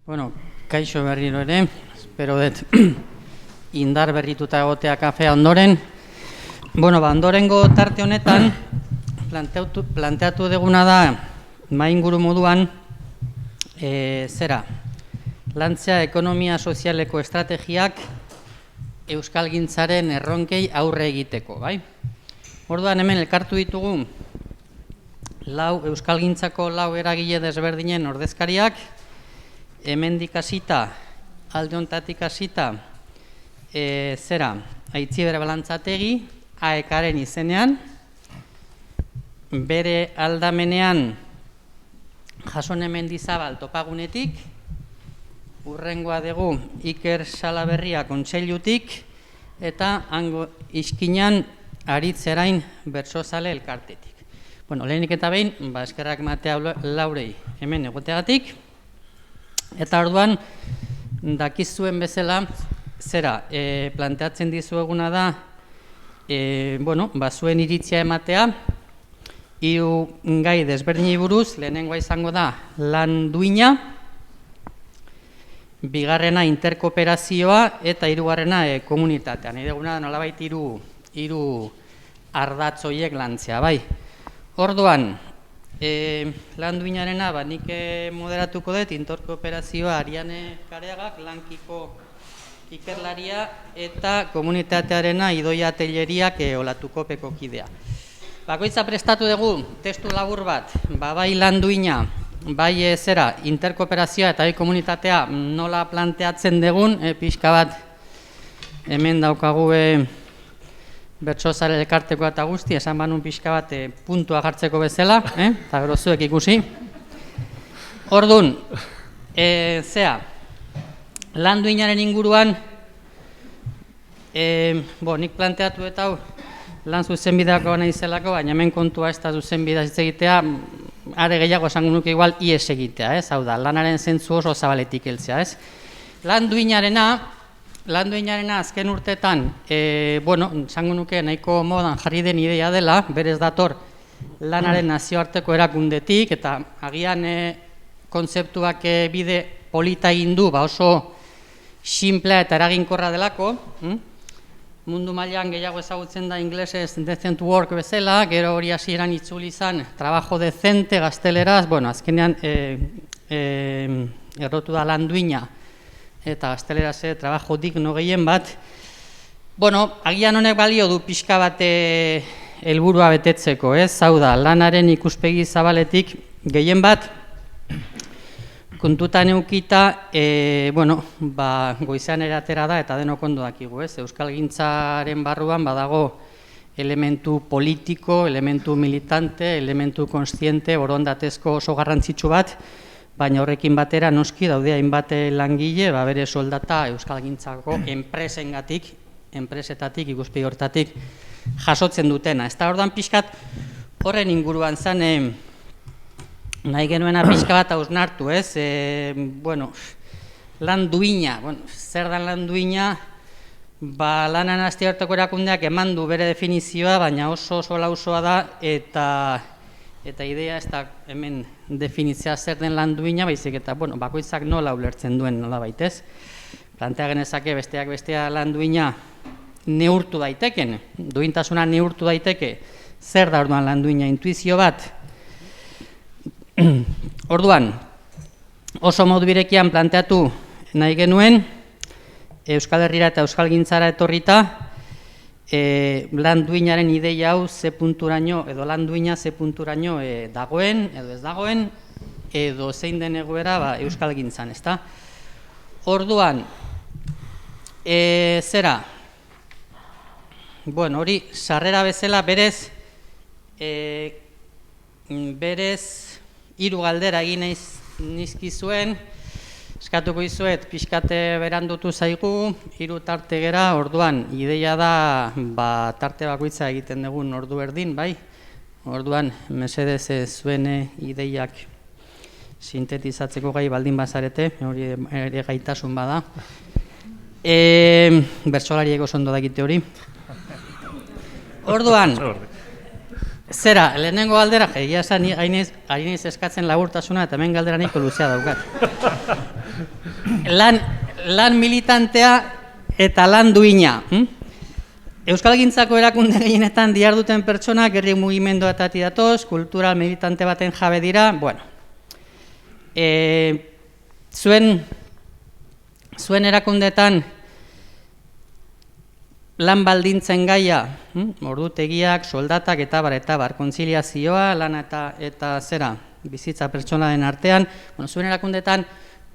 Bueno, kaixo berriro ere, espero dut indar berrituta egotea kafea ondoren. Bueno, ondorengo tarte honetan planteatu duguna da mainguru moduan lantzea ekonomia sozialeko estrategiak euskalgintzaren erronkei aurre egiteko, bai? Orduan hemen elkartu ditugu euskalgintzako 4 eragile desberdinen ordezkariak, hemendik hasita, alde honetatik hasita, Aitziber Balantzategi, AEK-aren izenean, bere aldamenean Jasone Mendizabal topagunetik, urrengoa dugu Iker Salaberria kontseilutik, eta hango iskinan Aritzerain bertsozale elkartetik. Bueno, lehenik eta behin, eskerrak matea laurei hemen egoteagatik, eta orduan, dakizuen bezala, planteatzen dizueguna da, zuen iritzia ematea, 3 gai desberdinei buruz, lehenengoa izango da lan duina, bigarrena interkooperazioa eta 3. komunitatea. Nahi duguna da nolabait 3 ardatz horiek lantzea, bai. Orduan, lan duinarena, nik moderatuko dut, interkooperazioa Ariane Kareagak, lankiko ikerlaria, eta komunitatearena Idoia Telleriak olatuko peko kidea. Bakoitza prestatu dugu testu labur bat, bai lan duina, bai interkooperazioa eta bai komunitatea nola planteatzen dugun, pixka bat hemen daukagu bertsozale elkarteko eta guzti, esan banun pixka bat puntua jartzeko bezala, eta gero zuek ikusi. Orduan, lan duinaren inguruan, nik planteatu eta hau, lan zuzenbideako naizelako, baina hemen kontua ez da zuzenbidea hitz egitea, are gehiago esango nuke igual ies egitea, hau da, lanaren zentzu oso zabaletik heltzea, ez? Lan duinarena azken urteetan, esango nuke nahiko modan jarri den ideia dela, berez dator lanaren nazioarteko erakundetik, eta agian kontzeptuak bide polita egin du, oso simplea eta eraginkorra delako, mundu mailan gehiago ezagutzen da inglesez decent work bezala, gero hori hasieran itzuli izan trabajo decente, gazteleraz, azkenean errotu da lan duina, eta gazteleraz trabajo digno gehien bat. Agian honek balio du pixka bat helburua betetzeko, hau da, lanaren ikuspegi zabaletik gehien bat, kontutan eukita, goizean eratera da eta denok ondo dakigu, euskalgintzaren barruan badago elementu politiko, elementu militante, elementu konstiente, borondatezko oso garrantzitsu bat, baina horrekin batera noski daude hainbat langile, bere soldata euskalgintzako enpresetatik, ikuspegi hortatik jasotzen dutena. Ez da orduan pixkat horren inguruan zen, nahi genuena pixka bat hausnartu, lan duina, zer da lan duina, lanan nazioarteko erakundeak eman du bere definizioa, baina oso lausoa da, eta idea ez da hemen definitzea zer den lan duina, baizik eta bakoitzak nola ulertzen duen nola baitez. Plantea genezake besteak bestea lan duina neurtu daiteken, duintasuna neurtu daiteke, zer da orduan lan duina, intuizio bat. Orduan, oso modu birekian planteatu nahi genuen, Euskal Herrira eta Euskalgintzara etorrita, lan duinaren ideia hau ze punturaino, edo lan duina ze punturaino dagoen, edo ez dagoen, edo zein den egoera Euskalgintzan, ezta? Orduan, hori, sarrera bezala berez 3 galdera egin nizkizuen, eskatuko izuet, pixkate berandutu zaigu, 3 tarte gera, orduan, ideia da, tarte bakoitza egiten dugun ordu erdin, bai? Orduan, mesedez zuen ideiak sintetizatzeko gai baldin bazarete, hori ere gaitasun bada. Bertsolariek oso ondo dakite hori. Orduan, lehenengo galdera, egia esan ari naiz eskatzen laburtasuna eta hemen galdera nahiko luzea daukat. lan militantea eta lan duina. Euskalgintzako erakunde gehienetan diharduten pertsonak herri mugimenduetatik datoz, kultural militante baten jabe dira, bueno. Zuen erakundetan lan baldintzen gaia, ordutegiak, soldatak eta bar, kontziliazioa, lana eta zera, bizitza pertsonalen artean, zuen erakundetan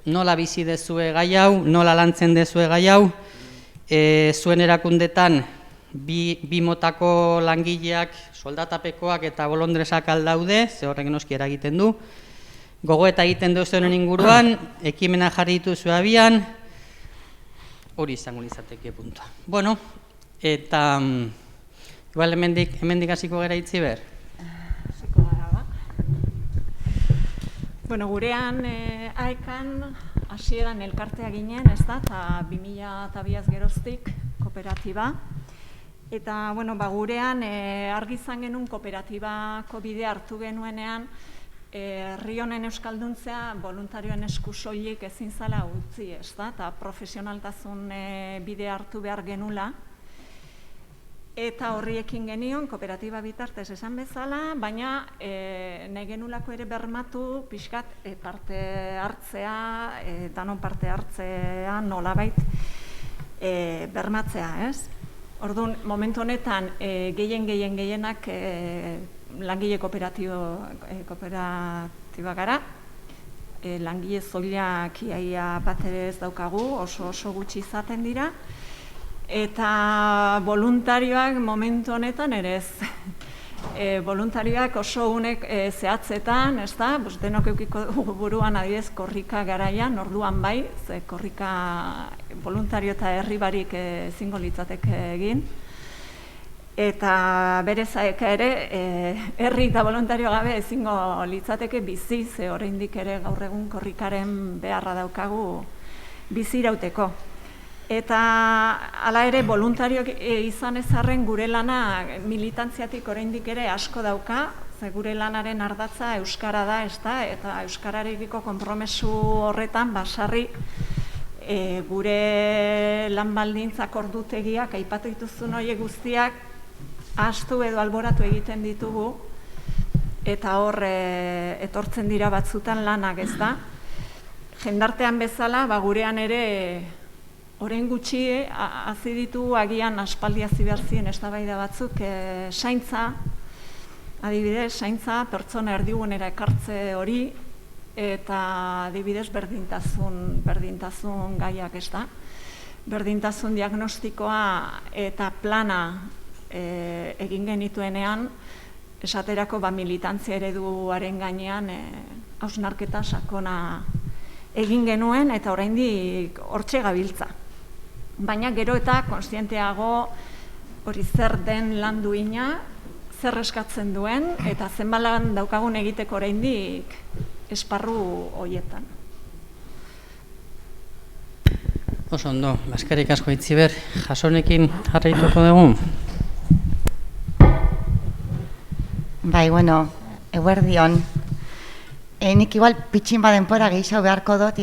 nola bizi dezue gai hau, nola lantzen dezue gai hau, zuen erakundetan bi motako langileak, soldatapekoak eta bolondresak aldaude, ze horrek noski eragiten du, gogoeta egiten duzuen inguruan, ekimena jarri dituzu abian, hori izango litzateke puntua. Bueno, eta igual hemendik hasiko gara itzi ber? Hasiko gara ba. Bueno, gurean aekan hasieran elkartea ginen, ez da, eta 2002 geroztik kooperatiba. Eta, bueno, gurean argi izan genuen kooperatibako bidea hartu genuenean, herri honen euskalduntzea voluntarioen esku soilik ezin zala utzi, ez da, eta profesionaltasun bidea hartu behar genula. Eta horriekin genion, kooperatiba bitartez esan bezala, baina nahi genulako ere bermatu pixkat parte hartzea, danon parte hartzea nolabait bermatzea, ez? Orduan, momentu honetan, gehienak langile kooperatiba gara, langile zoilak iaia bat ere ez daukagu, oso gutxi izaten dira, eta voluntarioak momentu honetan ere ez. Voluntarioak oso unek zehatzetan, ez da, denok eukiko buruan adibidez korrika garaian, orduan bai, ze korrika voluntario eta herri barik ezingo litzateke egin. Eta berezak ere, herri eta voluntario gabe ezingo litzateke bizi, ze oraindik ere gaur egun korrikaren beharra daukagu bizi irauteko. Eta hala ere, voluntarioak izan ezarren gure lana militantziatik oraindik ere asko dauka, ze gure lanaren ardatza euskara da, ez da, eta euskararekiko konpromesu horretan basarri gure lan baldintzak ordutegiak aipatu dituzun horiek guztiak ahaztu edo alboratu egiten ditugu, eta hor etortzen dira batzutan lanak, ez da. Jendartean bezala, gurean ere orain gutxi hazi ditu agian aspaldi hazi behar ziren eztabaida batzuk zaintza, adibidez, zaintza pertsona erdigunera ekartze hori, eta adibidez berdintasun gaiak, ez da. Berdintasun diagnostikoa eta plana egin genituenean, esaterako militantzia ereduaren gainean hausnarketa sakona egin genuen eta oraindik hortxe gabiltza. Baina gero eta kontzienteago hori zer den lan duina, zer eskatzen duen, eta zenbat lan daukagun egiteko oraindik esparru horietan. Oso ondo, eskerrik asko Itziber, Jasonekin jarraituko dugu. Bai, bueno, eguerdion. Nik igual pitxin badenpora gehiago beharko dut,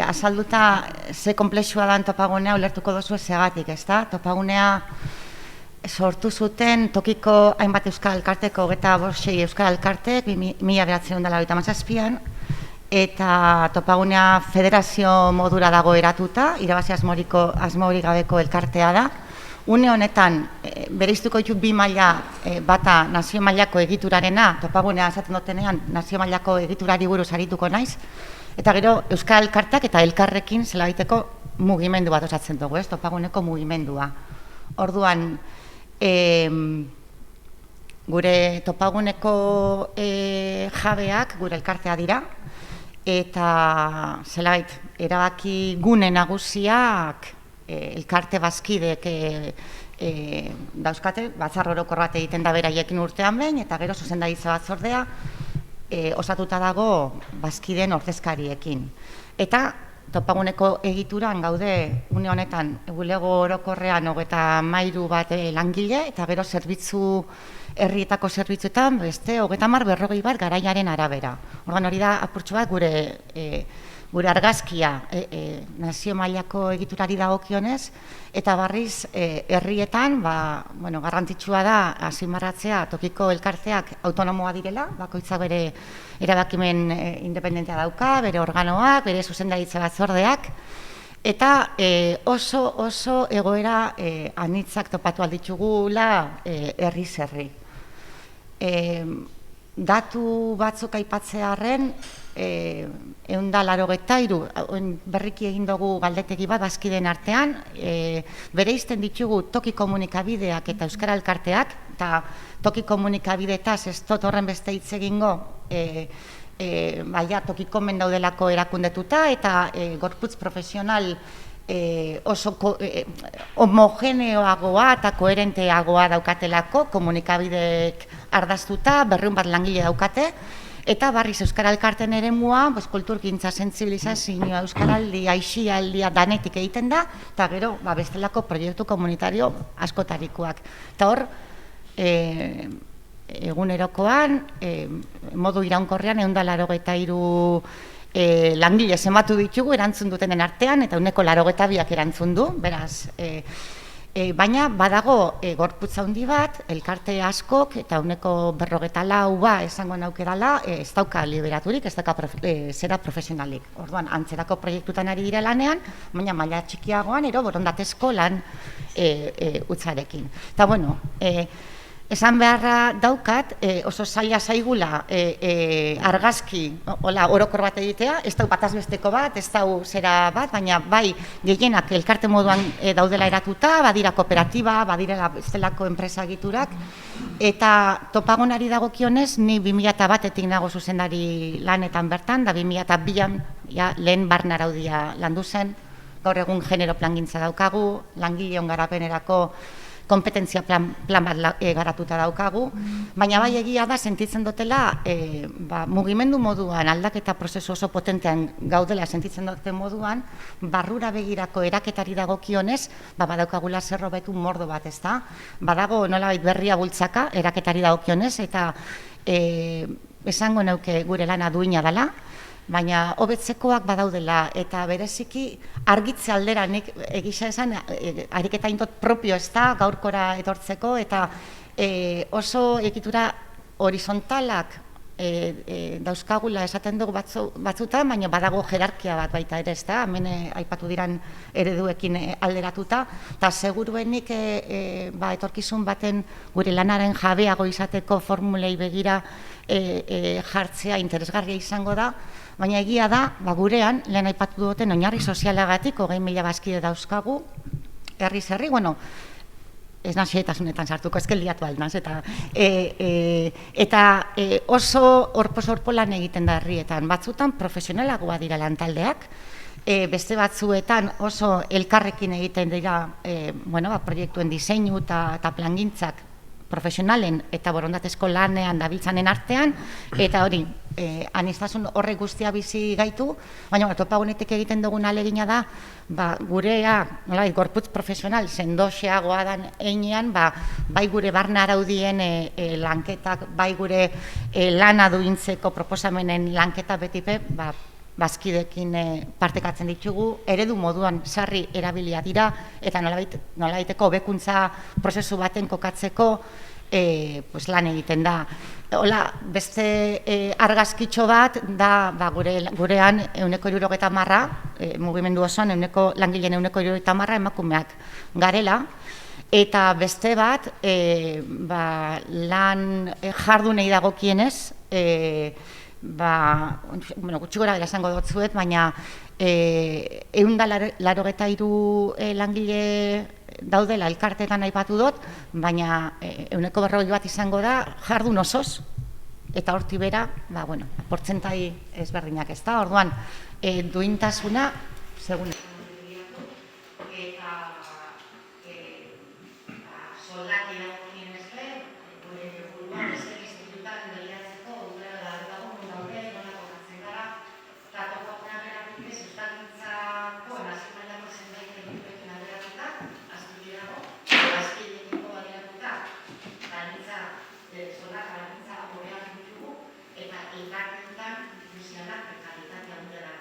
azalduta ze komplexua dan topagunea ulertuko dozu ezegatik, ez da? Topagunea sortu zuten tokiko hainbat euskal elkarteko 25 euskal elkartek 1997an, eta topagunea federazio modura dago eratuta, irabazi asmorik gabeko elkartea da. Une honetan, bereiztuko ditu bi maila, bata nazio mailako egiturarena, topagunea esaten dutenean nazio mailako egiturari buruz arituko naiz, eta gero euskal elkarteak eta elkarrekin zelabaiteko mugimendu bat osatzen dugu, ez, topaguneko mugimendua. Orduan, gure topaguneko jabeak, gure elkartea dira, eta zelabait, erabaki gune nagusiak elkarte bazkidek dauzkate, batzar orokor bat egiten da beraiekin urtean behin, eta gero zuzendaritza batzordea osatuta dago bazkideen ordezkariekin. Eta topaguneko egituran gaude une honetan bulego orokorrean 33 bat langile, eta gero herrietako zerbitzuetan beste 30-40 bat garaiaren arabera. Orduan hori da apurtxo bat gure gure argazkia nazio mailako egiturari dagokionez, eta barriz herrietan garrantzitsua da azpimarratzea tokiko elkarteak autonomoa direla, bakoitzak bere erabakimen independentea dauka, bere organoak, bere zuzendaritza batzordeak, eta oso egoera anitzak topatu alditugula herriz herri. Datu batzuk aipatzearren, 183 berriki egin dugu galdetegi bat bazkideen artean, bereizten ditugu toki komunikabideak eta euskara elkarteak, eta toki komunikabideetaz ez dut horren beste hitz egingo, tokiko men daudelako erakundetuta eta gorputz profesional oso homogeneoagoa eta koherenteagoa daukatelako, komunikabideek ardaztuta, 200 bat langile daukate, eta barriz euskara elkarten eremua, kulturgintza, sentsibilizazioa, euskaraldia, aisialdia danetik egiten da, eta gero bestelako proiektu komunitario askotarikoak. Eta hor, egunerokoan, modu iraunkorrean 183 langile zenbatu ditugu erantzun dutenen artean, eta 182ak erantzun du, beraz, baina badago gorputza handi bat, elkarte askok, eta 154 esango naukerala, ez dauka liberaturik, ez dauka zera profesionalik. Orduan, antzerako proiektutan ari dira lanean, baina maila txikiagoan, borondatezko lan utzarekin. Eta, bueno, esan beharra daukat, oso zaila zaigula argazki orokor bat egitea, ez dau bataz besteko bat, ez dau zera bat, baina bai gehienak elkarte moduan daudela eratuta, badira kooperatiba, badirela bestelako enpresa egiturak, eta topagonari dagokionez, ni 2001etik nago zuzendari lanetan bertan, da 2002an lehen barne araudia landu zen, gaur egun genero plangintza daukagu, langileon garapenerako kompetentzia plan bat garatuta daukagu, baina bai egia da sentitzen dutela mugimendu moduan, aldaketa prozesu oso potentean gaudela sentitzen duten moduan, barrura begirako eraketari dagokionez, badaukagula zerrobetu mordo bat, ez da? Badago nolabait berria bultzaka eraketari dagokionez, eta esango neuke gure lana duina dela, baina hobetzekoak badaudela, eta bereziki argitze aldera nik egisa esan ariketa intot propio ez da gaurkora etortzeko, eta oso egitura horizontalak dauzkagula esaten dugu batzutan, baina badago jerarkia bat baita ere, ez da, hemen aipatu diran ereduekin alderatuta, eta seguruenik etorkizun baten gure lanaren jabeago izateko formulei begira jartzea interesgarria izango da, baina egia da, gurean, lehen aipatu duten oinarri sozialagatik, 20.000 bazkide dauzkagu, herriz herri, ez nazietasunetan sartuko, ez liatu aldaz, eta oso orpo lan egiten da herrietan, batzutan profesionalagoa dira lantaldeak, beste batzuetan oso elkarrekin egiten dira proiektuen diseinu eta plangintzak profesionalen eta borondatezko lanean dabiltzanen artean, eta hori, aniztasun horrek guztia bizi gaitu, baina topagunetik egiten dugun ahalegina da, gurea, gorputz profesional, sendoxeagoa dan einean, bai gure barne araudien lanketak, bai gure lana duintzeko proposamenen lanketa betipe, bazkidekin partekatzen ditugu, eredu moduan sarri erabilia dira, eta nolabaiteko hobekuntza prozesu baten kokatzeko lan egiten da. Hola, beste argazkitxo bat da gurean 70%, mugimendu osoan langileen 70% emakumeak garela, eta beste bat lan jardunei dagokienez, gutxi gora bera esango dutzuet, baina 183 langile daudela elkartetan aipatu dut, baina 140 bat izango da jardun osoz, eta horti bera, portzentai ezberdinak ez da, orduan, duintasuna, segun eta soldati dagokien ezke, gure buruan ez institutaren deliatzeko, gure dago, daude, nola kokatzen gara, eta tokoak naberatik ez, euskalgintzako nazionalako zenbait egiturekin alderatuta, azpili dago, azpilekiko alderatuta, balintza, soldata balintza hobeak ditugu, eta elkartetan instituzionalak prekaritatea handia da,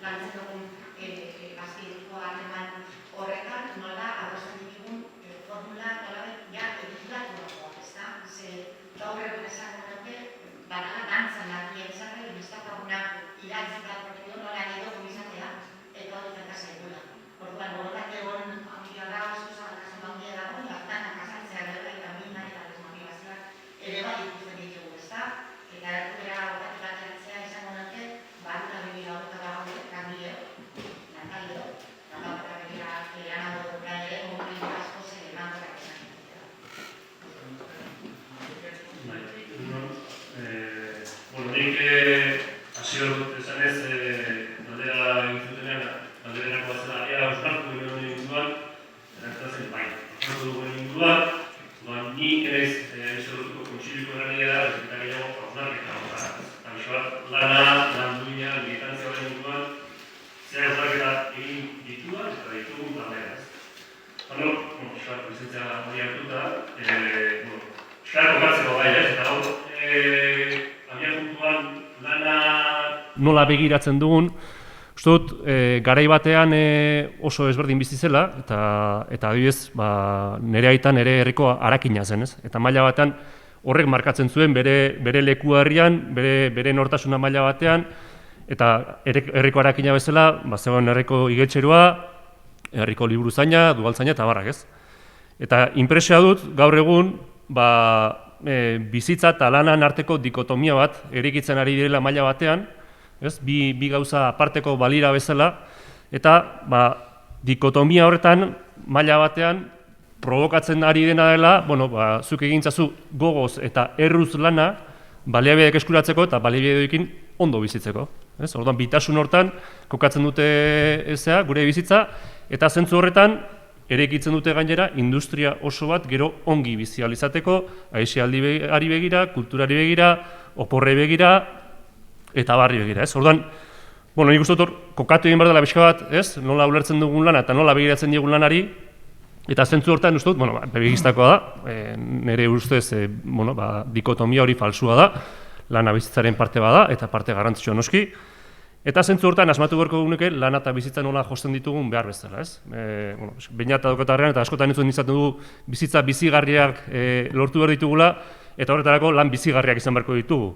lantzen dugun bazkideko harreman horretan, nola adosten ditugun formula nola ja egituratuagoak, ezta? Ze gaur egun esango nuke, badala dantzan larria izate, biztakaguna irantzita proiektu nola edo izatea, eta hori zertaz egula. Orduan, horretak egon handia da, oso zabaltasun handia dago, hartanak azaltzea dela eta minak eta desmotivazioak ere bai ikusten ditugu, ezta? Eta errukera horretak batzeratzea izango nuke, baruta begira horretak dago, kambio, natalio, eta begira lanago dukera ere, mobilitu asko zer emangorak izan dira. Bueno, nik hasio dut esanez, galdera entzutenean, galdererako bazela, ea euskartu gure honen inguruan, erantzatzen bai. Euskartu duen inguruan, ni ere izortuko kontsiliko erania da, eta gehiago hausnarketa. Eta lan duina, militantzia horren inguruan, zera hausnarketa egin dituan eta ditugun taldera. Bueno, euskartu bizitzea hori hartuta, euskartu gatzeko bai, eta hor, abian puntuan lana nola begiratzen dugun, uste dut, garai batean oso ezberdin bizi zela, eta adibidez, nire aitan ere herriko harakina zen, ez? Eta maila batean horrek markatzen zuen bere leku herrian, bere nortasuna maila batean, eta herriko harakina bezala, zegoen herriko igeltserua, herriko liburuzaina, udaltzaina eta barrak, ez? Eta inpresioa dut, gaur egun, bizitza eta lanan arteko dikotomia bat eraikitzen ari direla maila batean, bi gauza aparteko balira bezala, eta dikotomia horretan maila batean provokatzen ari dena dela, zuk egintzazu gogoz eta erruz lana baliabideak eskuratzeko eta baliabideekin ondo bizitzeko. Orduan, bitasun hortan kokatzen dute gure bizitza, eta zentzu horretan eraikitzen dute gainera industria oso bat gero ongi bizi ahal izateko, aisialdiari begira, kulturari begira, oporrei begira eta barri begira, ez? Orduan, nik uste dut kokatu egin behar dela pixka bat, ez? Nola ulertzen dugun lana eta nola begiratzen digun lanari, eta zentzu hortan uste dut, begistakoa da, nire ustez, dikotomia hori falsua da, lana bizitzaren parte bada eta parte garrantzitsua noski. Eta zentzu hortan, asmatu beharko dugunuke, lana eta bizitza nola josten ditugun behar bezala, ez? Bainata daukatarrean eta askotan entzuten izaten dugu bizitza bizigarriak lortu behar ditugula, eta horretarako lan bizigarriak izan beharko ditugu.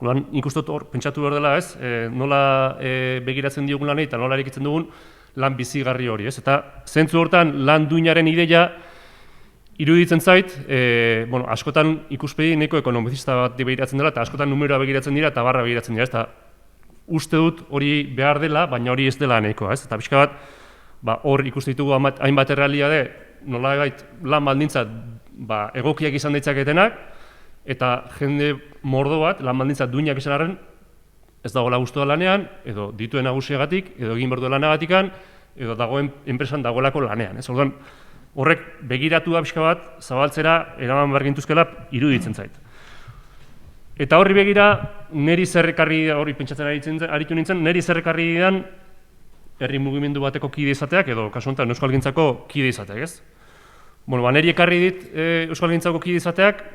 Nik uste dut hor, pentsatu behar dela, ez? Nola begiratzen diogun lanei eta nola eraikitzen dugun lan bizigarri hori, ez? Eta zentzu hortan, lan duinaren ideia iruditzen zait, askotan ikuspegi nahiko ekonomizista bat begiratzen dela, eta askotan numeroa begiratzen dira eta barra begiratzen dira, ez? Uste dut hori behar dela, baina hori ez dela nahikoa, ez? Eta pixka bat, hor ikusten ditugu hainbat errealitate, nolabait lan baldintza egokiak izan ditzaketenak, eta jende mordo bat, lan baldintza duinak izan arren, ez dagoela gustua lanean, edo dituen nagusiagatik, edo egin behar du lanagatikan, edo dagoen enpresan dagoelako lanean, ez? Orduan, horrek begiratu da pixka bat, zabaltzera eraman behar gintuzkela iruditzen zait. Eta horri begira, niri zerrekarri, hori pentsatzen aritu nintzen, niri zerrekarri didan herri mugimendu bateko kide izateak, edo kasu honetan Euskalgintzako kide izateak, ez? Niri ekarri dit Euskalgintzako kide izateak,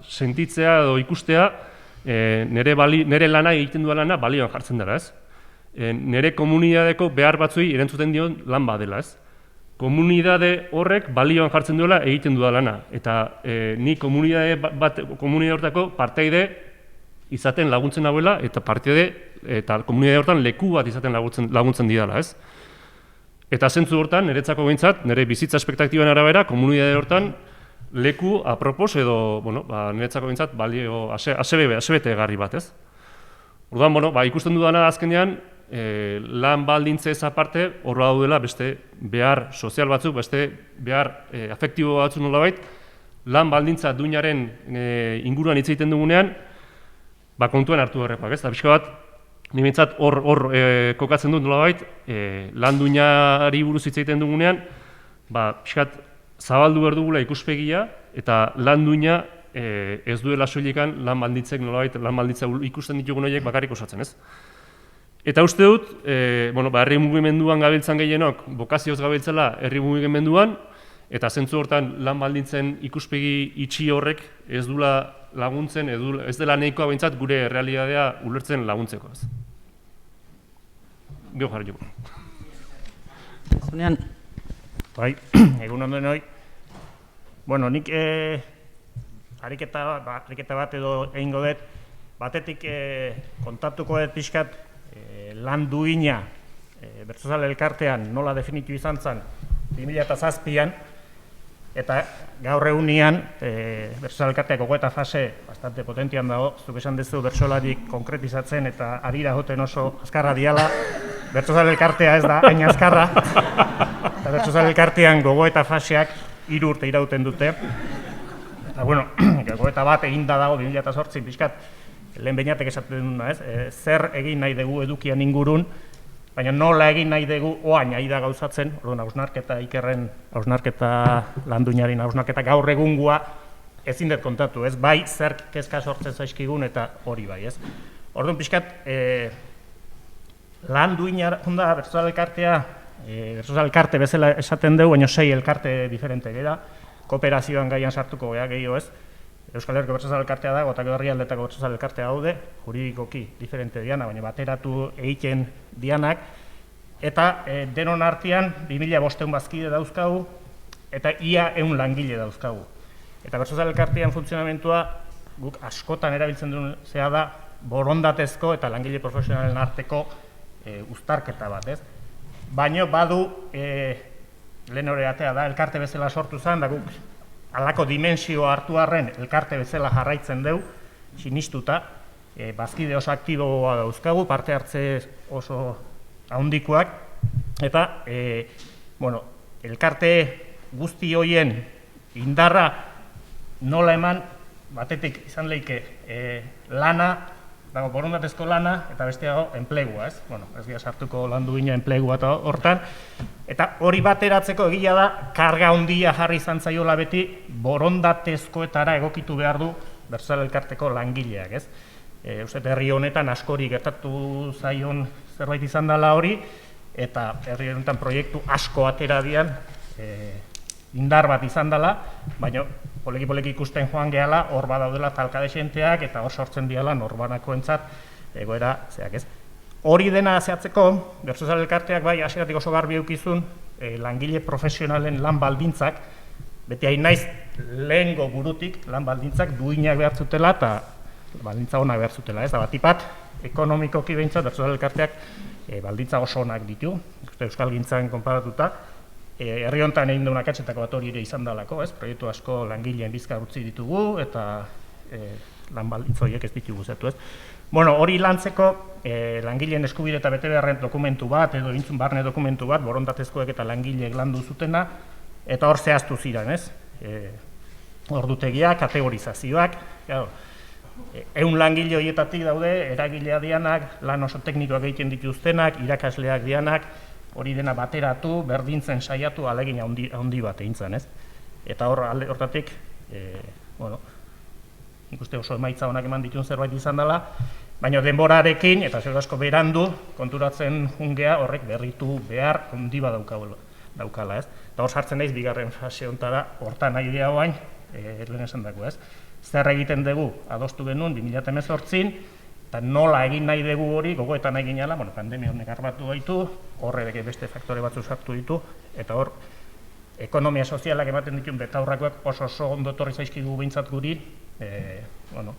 sentitzea edo ikustea, nire lana egiten duan lana balioan jartzen dela, ez? Nire komunidadeko behar batzui erantzuten dion lan badela, ez? Komunidade horrek balioan jartzen duela egiten duda lana. Eta ni komunidade horretako parteide izaten laguntzen nagoela, eta komunidade horretan leku bat izaten laguntzen didala, ez? Eta zentzu horretan, niretzako behintzat, nire bizitza espektaktiban arabera, komunidade horretan leku apropos edo, niretzako behintzat, balio asebete egarri bat, ez? Orduan, ikusten dudana azkenean, lan baldintze ez aparte, horra daudela beste behar sozial batzuk, beste behar afektibo batzuk nolabait, lan baldintza duinaren inguruan hitz egiten dugunean, kontuan hartu horrekoak, ez? Eta pixka bat, nimentzat hor kokatzen dut nolabait, lan duinari buruz hitz egiten dugunean, pixka bat, zabaldu behar dugula ikuspegia, eta lan duina ez duela soilekan lan baldintzek nolabait, lan baldintza ikusten ditugun horiek bakarrik osatzen, ez? Eta uste dut, herri mugimenduan gabiltzan gehienok, bokazioz gabiltzela herri mugimenduan, eta zentzu hortan lan baldintzen ikuspegi itxi horrek ez dula laguntzen, ez dela nahikoa behintzat gure errealitatea ulertzen laguntzeko. Gero jarri dugu. Zunean, Bai, egun ondo denoi. Bueno, nik ariketa bat edo egingo dut, batetik kontatuko dut pixkat lan duina Bertsozale elkartean nola definitu izan zen 2007an, eta gaur egunean Bertsozale elkarteak gogoeta fase bastante potentian dago, zuk esan duzu bertsolarik konkretizatzen eta arira joten oso azkarra diala. Bertsozale elkartea ez da hain azkarra, eta Bertsozale elkartean gogoeta faseak 3 urte irauten dute. Eta, bueno, gogoeta bat eginda dago 2008 pixkat, lehen beinatek esaten duna, ez? Zer egin nahi dugu edukian ingurun, baina nola egin nahi dugu oain nahi da gauzatzen, orduan hausnarketa Ikerren, hausnarketa Landuinaren hausnarketa gaur egungua ezin dut kontatu, ez? Bai, zer kezka sortzen zaizkigun eta hori bai, ez? Orduan pixkat, Landuina da Bertsozale elkartea, Bertsozale elkarte bezala esaten dugu, baina 6 elkarte diferente gara, kooperazioan gaian sartuko gara gehiago, ez? Euskal Herriko Bertsozale elkartea dago, eta herrialdetako Bertsozale elkartea daude, juridikoki diferente diana, baina bateratu egiten dianak, eta denon artean 2500 bazkide dauzkagu, eta ia 100 langile dauzkagu. Eta Bertsozale elkartean funtzionamentua guk askotan erabiltzen duen zea da borondatezko eta langile profesionalen arteko uztarketa bat, ez? Baina badu, lehen hori atea da, elkarte bezala sortu zen, da guk halako dimensioa hartu arren elkarte bezala jarraitzen dugu, sinistuta, bazkide oso aktiboa dauzkagu, parte hartze oso handikoak, eta, bueno, elkarte guzti horien indarra nola eman, batetik izan leike lana, dago borondatezko lana, eta besteago enplegua, ez? Bueno, ez gira sartuko Landuina enplegua eta hortan, eta hori bateratzeko egia da, karga handia jarri izan zaiola beti, borondatezkoetara egokitu behar du Bertsozale elkarteko langileak, ez? Uste herri honetan askori gertatu zaion zerbait izan dela hori, eta herri honetan proiektu asko atera dian, indar bat izan dela, baina poleki ikusten joan gehala, hor badaudela talka desenteak, eta hor sortzen diala norbanakoentzat egoera zeak, ez? Hori dena zehatzeko, Bertsozale elkarteak bai hasieratik oso garbi eukizun langile profesionalen lan baldintzak, beti hain naiz lehengo burutik lan baldintzak duinak behar zutela eta baldintza onak behar zutela, ez? Da batipat, ekonomikoki behintzat Bertsozale elkarteak baldintza oso onak ditu, euskalgintzan konparatuta, herri honetan egin duen akatsetako bat hori ere izan dalako, ez? Proiektu asko langileen bizkar utzi ditugu eta lan baldintza horiek ez ditugu zetu, ez? Bueno, hori lantzeko langileen eskubide eta betebeharren dokumentu bat, edo egintzun barne dokumentu bat, borondatezkoek eta langileek landu zutena, eta hor zehaztu ziren, ez? Ordutegiak, kategorizazioak, 100 langile horietatik daude, eragilea dianak, lan oso teknikoak egiten dituztenak, irakasleak dianak, hori dena bateratu, berdintzen saiatu, alegin handi bat egin zen, ez? Eta hortatik, bueno, ikuste oso emaitza honak eman dituen zerbait izan dela, baina denborarekin, eta zer asko berandu, konturatzen jungea horrek berritu behar handi bat daukala, ez? Eta hor sartzen naiz, bigarren fase hontara, hortan nahi dira oain, lehen esan dago, ez? Zer egiten dugu, adostu genuen 2018, eta nola egin nahi dugu hori, gogoetan nahi ginala, bueno, pandemia honek arbatu gaitu, horre beste faktore batzu sartu ditu, eta hor, ekonomia sozialak ematen dituen betaurrakoak oso ondo etorri zaizkigu behintzat guri, bueno,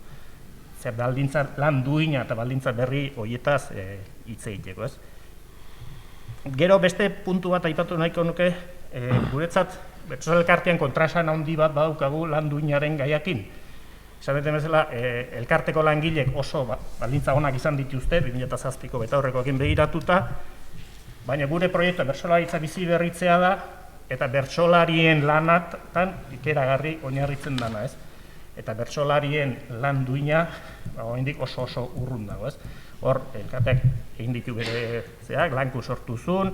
zer baldintza lan duina eta baldintza berri horietaz hitz egiteko, ez? Gero beste puntu bat aipatu nahiko nuke, guretzat, Bertsozale elkartean kontraesan handi bat badaukagu lan duinaren gaiakin. Esan duten bezala, elkarteko langilek oso baldintza onak izan dituzte, 2007ko betaurrekoekin begiratuta, baina gure proiektua bertsolaritza bizi berritzea da, eta bertsolarien lanatan ikeragarri oinarritzen dana, ez? Eta bertsolarien lan duina, oraindik oso urrun dago, ez? Hor, elkarteak egin ditu bere zeak, lanku sortu zuen,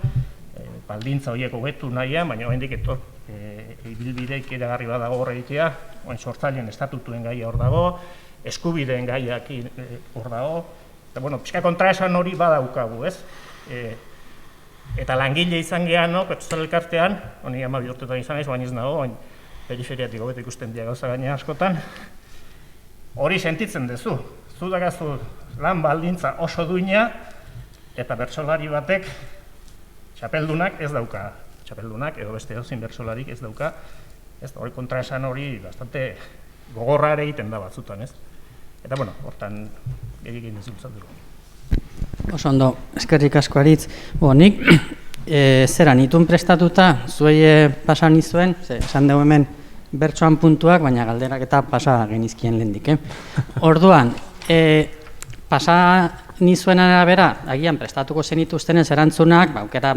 baldintza horiek hobetu nahian, baina oraindik ibilbide ikeragarri bat dago hor egitea, orain sortzaileen estatutuen gaia hor dago, eskubideen gaiak hor dago, eta bueno, pixka kontraesan hori badaukagu, ez? Eta langile izan gehan, Bertsozale elkartean, honi 12 urtetan izan naiz, baina ez nago, periferiatik hobeto ikusten dira gauza gaina askotan, hori sentitzen duzu. Zu dakazu lan baldintza oso duina, eta bertsolari batek txapeldunak ez dauka. Txapeldunak edo beste edozein bertsolarik ez dauka. Ez da, hori kontraesan hori bastante gogorra ere egiten da batzutan, ez? Eta, bueno, hortan egin ez dut dugu. Oso ondo, eskerrik asko Aritz. Nik, zeran, itun prestatuta, zuei pasa nizuen, esan dugu hemen bertsoan puntuak, baina galderak eta pasa genizkien lehendik. Orduan, pasa nizuen arabera, agian prestatuko zenituzten ez erantzunak, aukera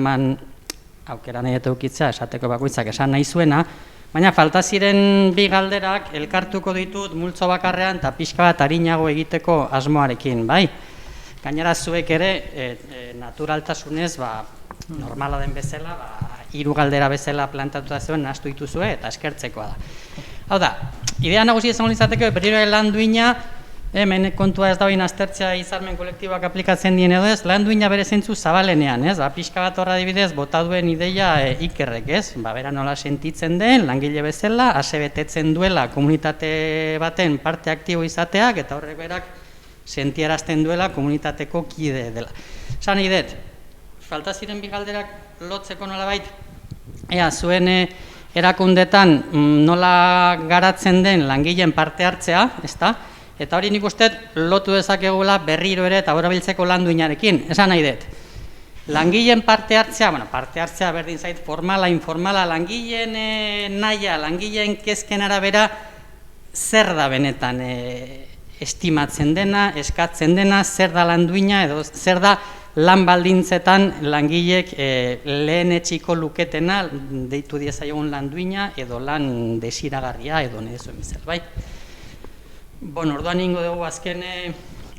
nahi eta ukitza, esateko bakoitzak esan nahi zuena, baina falta ziren bi galderak elkartuko ditut multzo bakarrean eta pixka bat arinago egiteko asmoarekin, bai? Gainera zuek ere, naturaltasunez, normala den bezala, 3 galdera bezala plantatuta zeuen nahastu dituzue eta eskertzekoa da. Hau da, idea nagusia izango litzateke berriro lan duina, hemen kontua ez da hori aztertzea hitzarmen kolektiboak aplikatzen dien edo ez, lan duina bere zentzu zabalenean, ez? Pixka bat horra adibidez, bota duen ideia Ikerrek, ez? Bera nola sentitzen den, langile bezala, ase betetzen duela komunitate baten parte aktibo izateak, eta horrek berak sentiarazten duela komunitateko kide dela. Esan nahi dut, falta ziren bi galderak lotzeko nolabait, zuen erakundetan nola garatzen den langileen parte hartzea, ezta? Eta hori nik uste lotu dezakegula berriro ere eta borabiltzeko lan duinarekin, esan nahi dut. Langileen parte hartzea berdin zait formala, informala, langileen nahia, langileen kezken arabera zer da benetan estimatzen dena, eskatzen dena, zer da lan duina edo zer da lan baldintzetan langileek lehen etxiko luketena deitu diezaiogun lan duina edo lan desiragarria edo nahi zuen bizar, bai? Orduan ingo dugu azken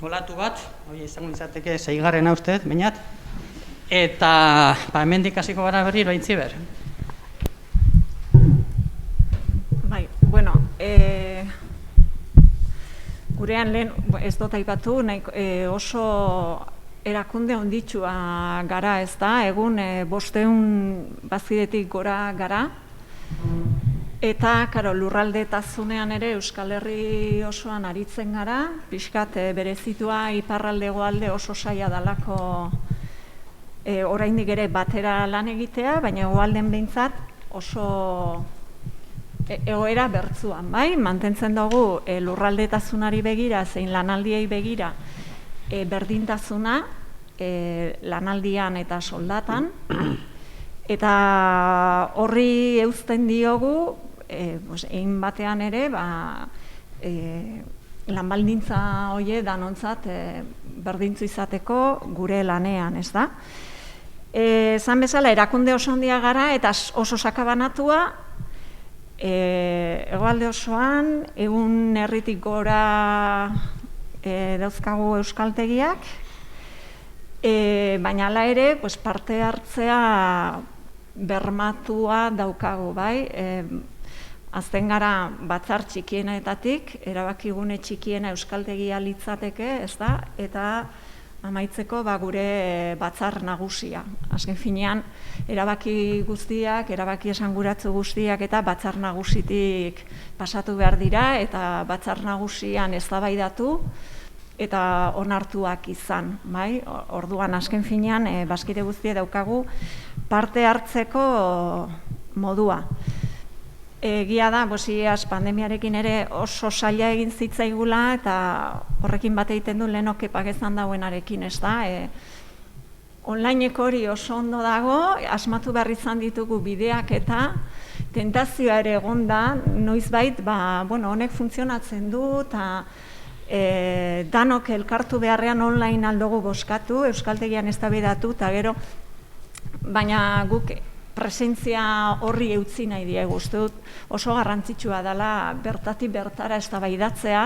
olatu bat, hori izango izateke 6. uste, bainat, eta hemendik hasiko gara berriro Aitziber. Bai, gurean lehen ez dut aipatu, oso erakunde onditsua gara, ez da, egun 500 bazidetik gora gara, eta lurraldetasunean ere Euskal Herri osoan aritzen gara, pixkat berezitua iparralde hegoalde oso saia dalako oraindik ere batera lan egitea, baina hegoalden behintzat oso egoera bertzuan, bai? Mantentzen dugu lurraldetasunari begira, zein lanaldiei begira, berdintasuna lanaldian eta soldatan, eta horri eusten diogu, egin batean ere, lanbaldintza hoie danontzat berdintzu izateko gure lanean, ez da? Zan bezala, erakunde oso handia gara eta oso sakabanatua, hegoalde osoan, egun herritik gora dauzkagu euskaltegiak, baina hala ere parte hartzea bermatua daukagu, bai? Azten gara batzar txikienetatik, erabakigune txikiena euskaltegia litzateke, ez da? Eta amaitzeko gure batzar nagusia. Azken finean, erabaki guztiak, erabaki esanguratzu guztiak eta batzar nagusitik pasatu behar dira, eta batzar nagusian eztabaidatu eta onartuak izan, bai? Orduan, azken finean, bazkide guztia daukagu parte hartzeko modua. Egia da, iaz pandemiarekin ere oso saila egin zitzaigula eta horrekin bat egiten du lehenok epagezan dauenarekin, ez da? Onlineko hori oso ondo dago, asmatu behar izan ditugu bideak eta tentazioa ere egon da, noizbait, honek funtzionatzen du eta danok elkartu beharrean online aldugu boskatu, euskaltegian eztabaidatu eta gero, baina guk presentzia horri eutzi nahi diegu, uste dut oso garrantzitsua dela bertatik bertara eztabaidatzea,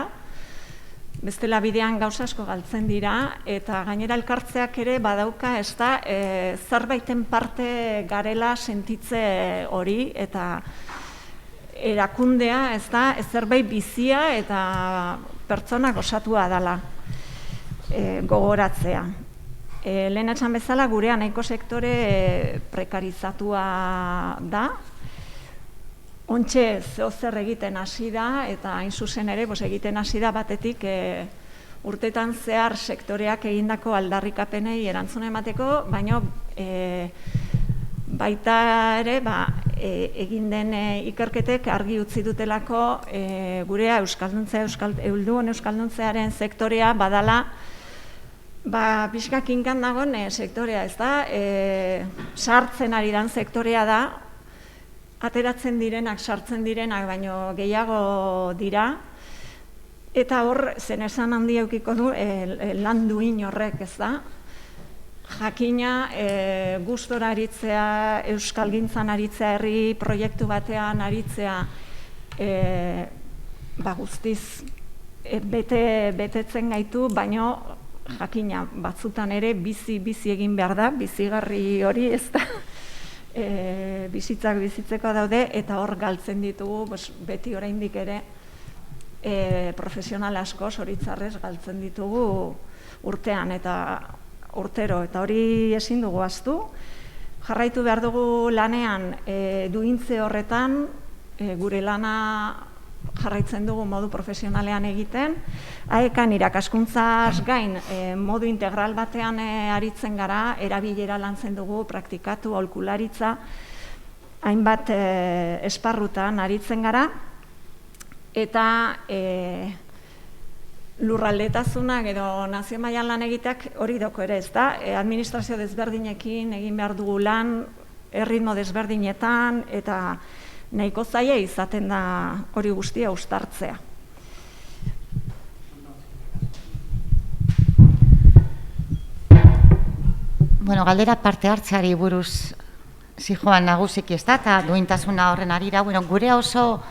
bestela bidean gauza asko galtzen dira, eta gainera elkartzeak ere badauka, ez da, zerbaiten parte garela sentitze hori, eta erakundea, ez da, zerbait bizia eta pertsonak osatua dela gogoratzea. Lehen atxan bezala, gurean nahiko sektore prekarizatua da. Ontxe zer egiten hasi da, eta hain zuzen ere egiten hasi da batetik urtetan zehar sektoreak egindako aldarrikapenei erantzuna emateko, baina baita ere egin den ikerketek argi utzi dutelako gurea helduen euskalduntzearen sektorea badala pixka kinkan dagoen sektorea, ez da? Sartzen ari dan sektorea da, ateratzen direnak, sartzen direnak, baino gehiago dira, eta hor, zen esan handia eukiko du, lan duin horrek, ez da? Jakina, gustora aritzea, euskalgintzan aritzea, herri proiektu batean aritzea, guztiz betetzen gaitu, baino jakina, batzutan ere bizi egin behar da, bizigarri hori, ez da? Bizitzak bizitzeko daude, eta hor galtzen ditugu, beti oraindik ere profesional asko, zoritzarrez, galtzen ditugu urtean eta urtero, eta hori ezin dugu ahaztu. Jarraitu behar dugu lanean duintze horretan, gure lana jarraitzen dugu modu profesionalean egiten, aekan irakaskuntzaz gain modu integral batean aritzen gara, erabilera lantzen dugu, praktikatu, aholkularitza, hainbat esparrutan aritzen gara, eta lurraldetasunak edo nazio mailan lan egiteak hori doko ere, ez da? Administrazio desberdinekin egin behar dugu lan, erritmo desberdinetan, eta nahiko zaila izaten da hori guztia uztartzea. Bueno, galdera parte hartzeari buruz zijoan nagusiki, ez da, eta duintasuna horren arira, gure oso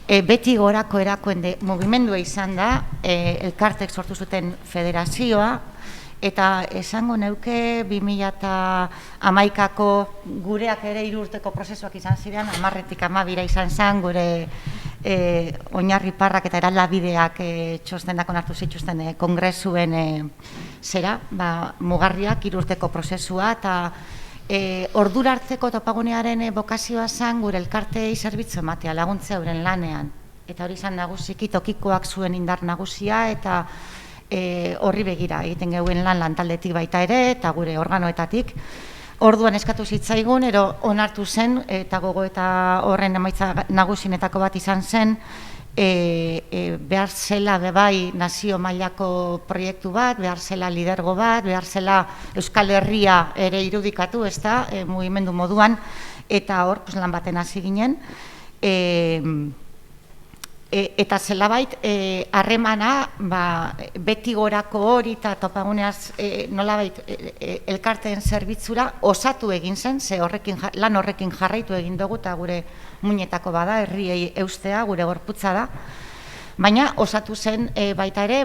beti gorako erakunde mugimendua izan da, elkartek sortu zuten federazioa, eta esango neuke 2011ko gureak ere 3 urteko prozesuak izan ziren, 10-tik 12 izan zen, gure oinarri parrak eta eraldabideak txostenak onartu zituzten kongresuen mugarriak 3 urteko prozesua, eta ordura arteko topagunearen bokazioa zen gure elkartei zerbitzu ematea, laguntzea euren lanean. Eta hori izan nagusiki tokikoak zuen indar nagusia, eta horri begira egiten geuen lantaldetik baita ere, eta gure organoetatik. Orduan eskatu zitzaigun, onartu zen, eta gogo eta horren emaitza nagusinetako bat izan zen, behar zela bebai nazio mailako proiektu bat, behar zela lidergo bat, behar zela Euskal Herria ere irudikatu, ez da, mugimendu moduan, eta hor lan baten hasi ginen. Eta zelabait harremana beti gorako hori eta topaguneaz nolabait elkarteen zerbitzura osatu egin zen, ze lan horrekin jarraitu egin dugu eta gure muinetako bada, herriei eustea, gure gorputza da, baina osatu zen baita ere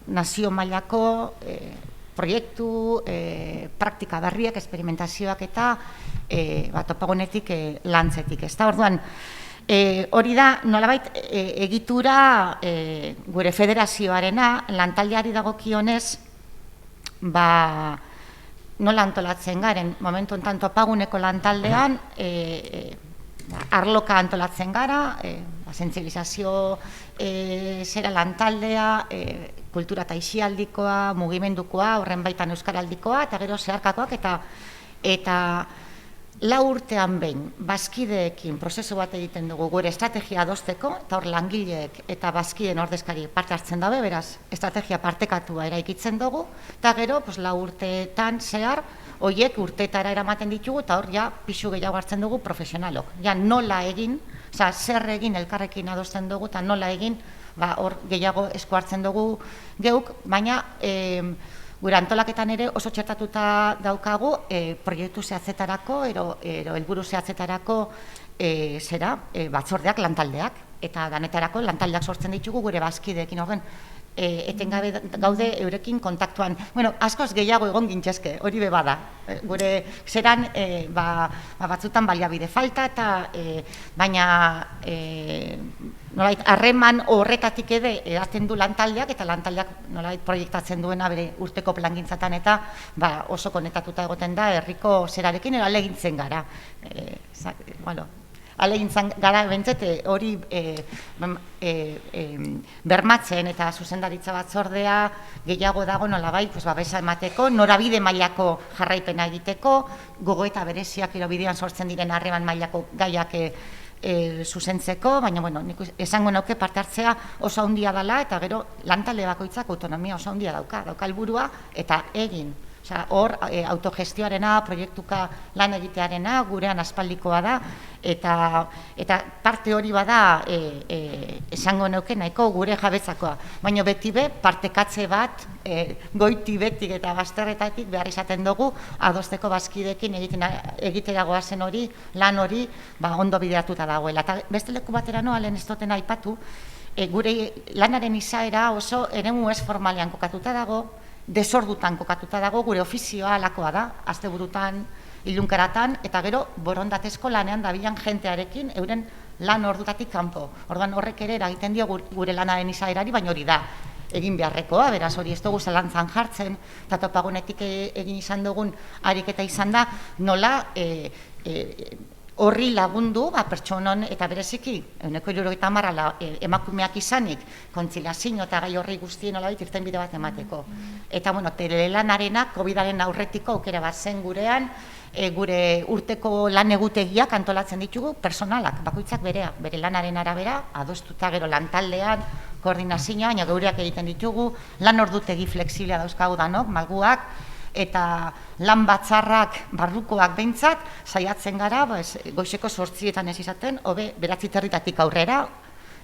nazio mailako proiektu, praktika berriak, esperimentazioak eta topagunetik lantzetik, ez da, orduan, hori da, nolabait egitura gure federazioarena, lantaldeari dagokionez, nola antolatzen garen, momentu enten topaguneko lantaldean, arloka antolatzen gara, sentsibilizazio zera lantaldea, kultura eta isialdikoa, mugimendukoa, horren baitan euskaraldikoa, eta gero zeharkakoak, eta 4 urtean behin, bazkideekin prozesu bat egiten dugu gure estrategia adosteko, eta hor langileek eta bazkideen ordezkari parte hartzen dabe, beraz, estrategia partekatua eraikitzen dugu, eta gero, 4 urteetan zehar, horiek urteetara eramaten ditugu, eta hor, pixu gehiago hartzen dugu profesionalok. Nola egin, zer egin elkarrekin adosten dugu, eta nola egin, hor gehiago esku hartzen dugu geuk, baina gure antolaketan ere oso txertatuta daukagu proiektu zehatzetarako, ero helburu zehatzetarako batzordeak, lantaldeak, eta danetarako lantaldeak sortzen ditugu gure bazkideekin horren. Etengabe gaude eurekin kontaktuan. Bueno, askoz gehiago egon gintzezke, hori bada. Gure zeran batzutan baliabide falta, baina nolait harreman horretatik edaten du lantaldeak, eta lantaldeak nolait proiektatzen duena bere urteko plangintzatan, eta oso konektatuta egoten da herriko zerarekin, ahalegintzen gara. alegintzen gara bentzet hori bermatzen eta zuzendaritza batzordea gehiago dago nolabait babesa emateko, norabide mailako jarraipena egiteko, gogoeta bereziak bidean sortzen diren harreman mailako gaiak zuzentzeko, baina nik esango nauke parte hartzea oso handia dela eta gero lantalde bakoitzak autonomia oso handia dauka helburua eta egin. Hor, autogestioarena, proiektuka lan egitearena, gurean aspaldikoa da, eta parte hori bada esango neuke nahiko gure jabetzakoa. Baina beti partekatze bat, goiti betik eta bazterretatik behar izaten dugu, adosteko bazkidekin egiteragoa zen hori, lan hori, ondo bideratuta dagoela. Eta beste leku batera noa, lehen ez duten aipatu, gure lanaren izaera oso eremu ez formalean kokatuta dago, desordutan kokatuta dago, gure ofizioa alakoa da, asteburutan, ilunkaratan, eta gero borondatezko lanean dabilan jentearekin euren lan ordutatik kanpo. Orduan horrek ere eragiten dio gure lanaren izaerari, baina hori da egin beharrekoa, beraz hori ez dugu zalantzan jartzen, eta topagunetik egin izan dugun ariketa izan da, nola horri lagundu, pertsonon eta bereziki, 170 emakumeak izanik, kontziliazio eta gai horri guztien nolabait irtenbide bat emateko. Eta, telelanarena, COVID-aren aurretiko aukera bat zen gurean, gure urteko lan egutegiak antolatzen ditugu personalak, bakoitzak bere lanaren arabera, adostuta gero lantaldean, koordinazioa, baina geureak egiten ditugu, lan ordutegi flexiblea dauzkagu danok, malguak, eta lan batzarrak barrukoak behintzat, saiatzen gara, goizeko 8etan ez izaten, hobe 9 aurrera,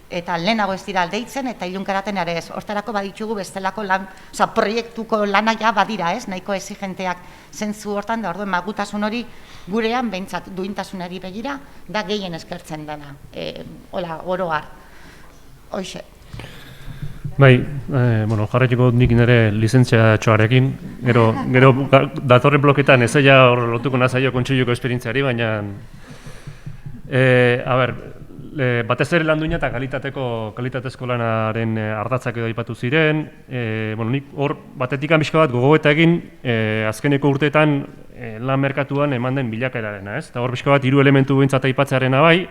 eta lehenago ez dira aldeitzen, eta ilunkaraten ere ez. Hortarako baditugu bestelako lan, proiektuko lanaia badira ez, nahiko exigenteak zentzu hortan, da orduen malgutasun hori gurean behintzat duintasunari begira, da gehien eskertzen dena, oroar. Hoxe. Bai, jarraituko nik nire lizentzia txoarekin, gero datorren bloketan ez aia hor lotuko nazaio kontseiluko esperientziari, baina batez ere lan duina eta kalitatezko lanaren ardatzak edo aipatu ziren, nik hor batetikan pixka bat gogoeta egin azkeneko urteetan lan merkatuan eman den bilakaerarena, ez? Eta hor pixka bat 3 elementu behintzat aipatzearena bai,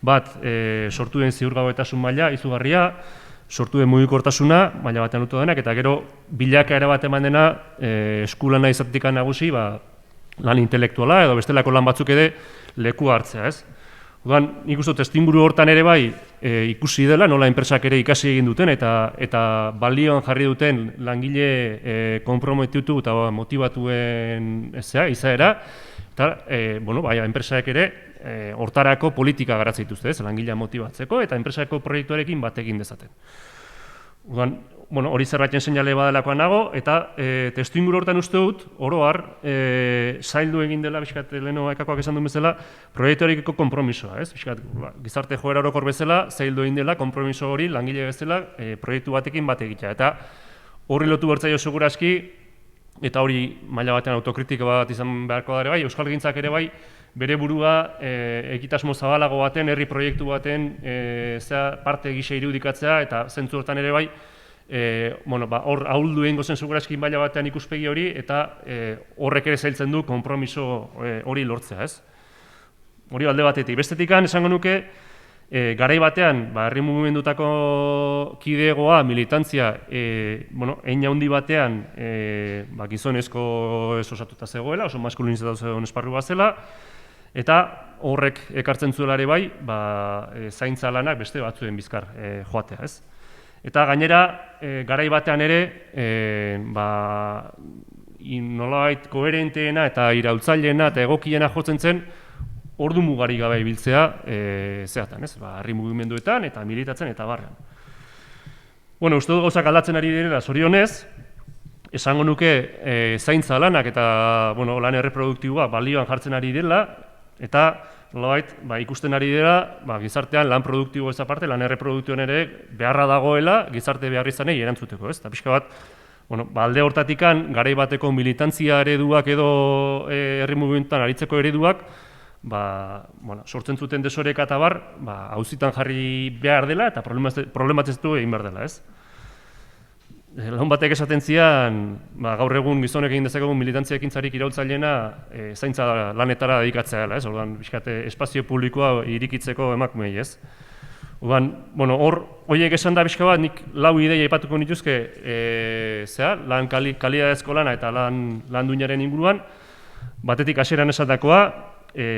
bat sortu den ziurgabetasun maila izugarria, sortu den mugikortasuna, maila batean lutu denak, eta gero bilakaera bat eman dena eskulana izatetik nagusi lan intelektuala edo bestelako lan batzuk ere leku hartzea, ez? Orduan, nik uste testuinguru hortan ere bai ikusi dela, nola enpresak ere ikasi egin duten eta balioan jarri duten langile konprometitu eta motibatuen izaera, eta enpresak ere hortarako politika garatzen dituzte, langilea motibatzeko eta enpresako proiektuarekin bat egin dezaten. Hori zerbaiten seinale badelakoan nago, eta testuinguru hortan uste dut, oroar, zaildu egin dela, bizkat, leheno ekakoak esan duen bezala, proiektuarekiko konpromisoa, gizarte joera orokor bezala, zaildu egin dela, konpromiso hori, langile bezala, proiektu batekin bat egitea. Eta horri lotu bertzaio segurazki, eta hori maila batean autokritika bat izan beharko da ere bai, euskalgintzak ere bai, bere burua egitasmo zabalago baten, herri proiektu baten parte gisa irudikatzea, eta zentzu hortan ere bai, hor ahuldu egingo zen segurazki maila batean ikuspegi hori, eta horrek ere zailtzen du konpromiso hori lortzea, ez? Hori alde batetik. Bestetikan, esango nuke, garai batean, herri mugimendutako kidegoa, militantzia, hein handi batean gizonezko ez osatuta zegoela, oso maskulinizatu zegoen esparru bat zela, eta horrek ekartzen zuela ere bai, zaintza lanak beste batzuen bizkar joatea, ez? Eta gainera, garai batean ere, nolabait koherenteena eta iraultzaileena eta egokiena jotzen zen, ordu mugari gabe ibiltzea zehatan, ez? Herri mugimenduetan eta militatzen eta barrean. Uste dut gauzak aldatzen ari direla zorionez, esango nuke zaintza lanak eta lan erreproduktiboa balioan jartzen ari dela, eta nolabait ikusten ari dela gizartean lan produktibo ez aparte, lan erreproduktiboan ere beharra dagoela gizarte behar izanei erantzuteko, ez? Eta pixka bat, alde hortatikan garai bateko militantzia ereduak edo herri mugimenduetan aritzeko ereduak sortzen zuten desoreka eta bar, auzitan jarri behar dela eta problematizatu egin behar dela, ez? lagun batek esaten zian, gaur egun gizonek egin dezakegun militantzia ekintzarik iraultzaileena zaintza lanetara dedikatzea dela, ez? Orduan, pixkate, espazio publikoa irikitzeko emakumei, ez? Orduan, bueno, horiek esan da pixka bat, nik lau ideia aipatuko nituzke, lan kalidadezko lana eta lan duinaren inguruan, batetik hasieran esandakoa,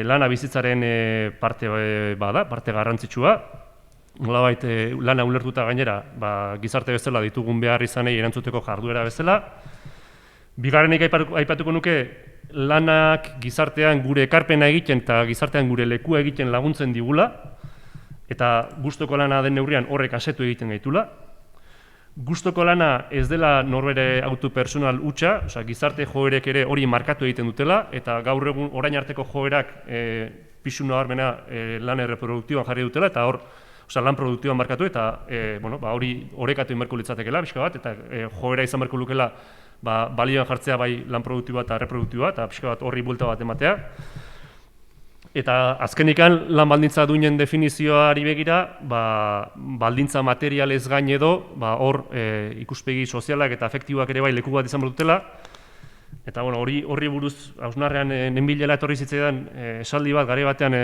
lana bizitzaren parte bada, parte garrantzitsua, nolabait lana ulertuta gainera, gizarte bezala ditugun behar izanei erantzuteko jarduera bezala. Bigarrenik aipatuko nuke, lanak gizartean gure ekarpena egiten eta gizartean gure lekua egiten laguntzen digula, eta gustoko lana den neurrian horrek asetu egiten gaitula. Gustoko lana ez dela norbere autu personal hutsa, gizarte joerek ere hori markatu egiten dutela, eta gaur egun orain arteko joerak pisu nabarmena lan erreproduktiboan jarri dutela, eta hor lan produktiboan markatu, eta hori orekatu inberko litzatekela, pixka bat, eta joera izan berko lukela balioan jartzea bai lan produktiboa eta reproduktiboa, eta pixka bat horri buelta bat ematea. Eta azkenikan lan baldintza duinen definizioari begira, baldintza materialez gain edo, hor ikuspegi sozialak eta afektiboak ere bai leku bat izan dutela. Eta horri buruz hausnarrean nenbilela etorri zitzaidan esaldi bat, gare batean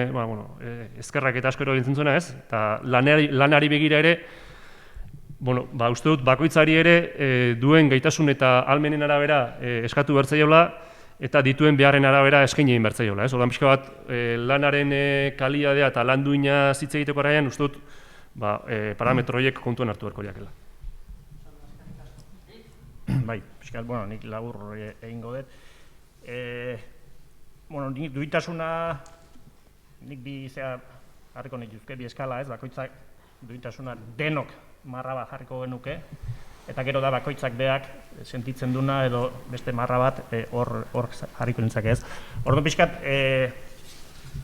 ezkerrak eta asko erabiltzen zuena, ez? Eta lanari begira ere, uste dut bakoitzari ere duen gaitasun eta ahalmenen arabera eskatu bertzaiola, eta dituen beharren arabera eskaini egin bertzaiola, ez? Orduan pixka bat, lanaren kalidadea eta lan duina zitze egiteko araian, uste dut, parametro horiek kontuan hartu berko liakela. Bai, pixkat, nik labur egingo dut. Nik duintasuna, nik bi jarriko nituzke, bi eskala, ez? Bakoitzak duintasuna denok marra bat jarriko genuke, eta gero da bakoitzak beak sentitzen duna edo beste marra bat hor jarriko nintzake, ez? Orduan pixkat,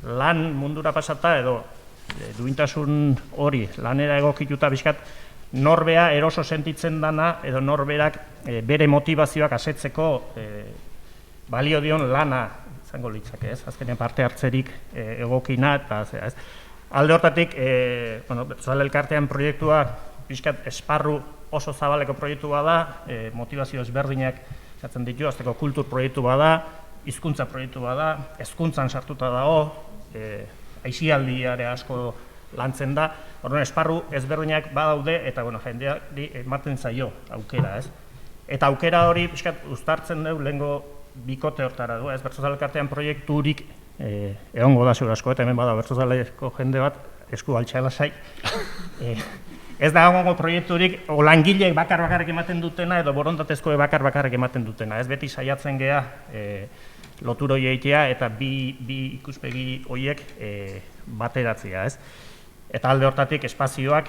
lan mundura pasata edo duintasun hori lanera egokituta pixkat norbea eroso sentitzen dana edo norberak bere motivazioak asetzeko balio dion lana izango litzake, ez? Azkenean parte hartzerik egokina eta ez. Alde hortatik, Bertzale Elkartean proiektua pixkat esparru oso zabaleko proiektu bada, motivazio ezberdinak izaten ditu, azteko kultur proiektu bada, hizkuntza proiektu bada, hezkuntzan sartuta dago, aisialdiare asko lantzen da, orduan esparru ezberdinak badaude eta jendeari ematen zaio aukera, ez? Eta aukera hori pixkat uztartzen dugu lehengo bikote hortara du, ez? Bertzale Elkartean proiekturik egongo da ziur asko, eta hemen bada Bertzaleko jende bat esku altxaela zai. Ez da egongo proiekturik langileek bakar-bakarrik ematen dutena edo borondatezkoek bakar-bakarrik ematen dutena, ez? Beti saiatzen gea lotur hori egitea eta bi ikuspegi horiek bateratzea, ez? Eta alde hortatik espazioak,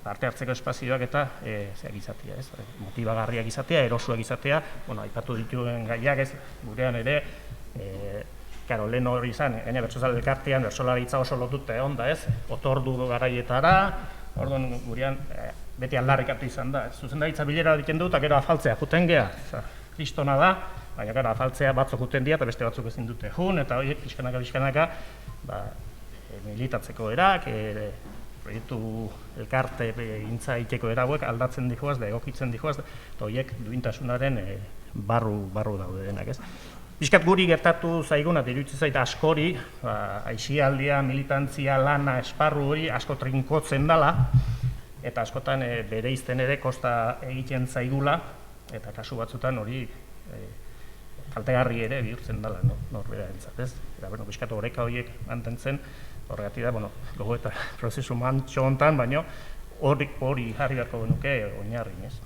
parte hartzeko espazioak eta zeak izatea, ez? Motibagarriak izatea, erosuak izatea, aipatu dituen gaiak, ez? Gurean ere, lehen hori izan, gaina Bertzale Elkartean, bertsolaritza oso lotuta egon da, ez? Otordu garaietara, orduan gurean beti aldarrikatu izan da, zuzendaritza bilera egiten du eta gero afaltzea juten geha, kristona da, baina gara afaltzea batzuk juten dira eta beste batzuk ezin dute jun, eta horiek pixkanaka militatzeko erak, proiektu elkarte gintza iteko erauek aldatzen dihoaz da, egokitzen dihoaz, eta horiek duintasunaren barru daude denak, ez? Piskat guri gertatu zaiguna, iruditzen zait askori, aisialdia, militantzia, lana, esparru hori asko trinkotzen dela, eta askotan bereizten ere kosta egiten zaigula, eta kasu batzutan hori kaltegarri ere bihurtzen dela norbera entzat, ez? Eta, piskat oreka horiek mantentzen, horregatik da, gogo eta prozesu mantxo hontan, baina hori jarri beharko genuke oinarrin, ez?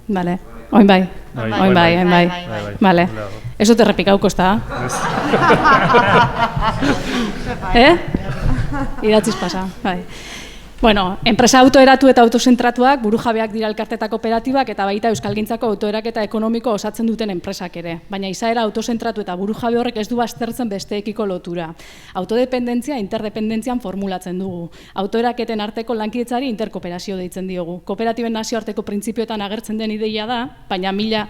Vale, oin bai. Oin bai. Vale. Ez dut errepikauko, ez da? Idatziz pasa, bai. Bueno, enpresa autoeratu eta autozentratuak burujabeak dira elkarte eta kooperatibak eta baita euskalgintzako autoeraketa ekonomiko osatzen duten enpresak ere. Baina izaera autozentratu eta burujabe horrek ez du baztertzen besteekiko lotura. Autodependentzia interdependentzian formulatzen dugu. Autoeraketen arteko lankidetzari interkooperazio deitzen diogu. Kooperatiben nazioarteko printzipioetan agertzen den ideia da, baina maila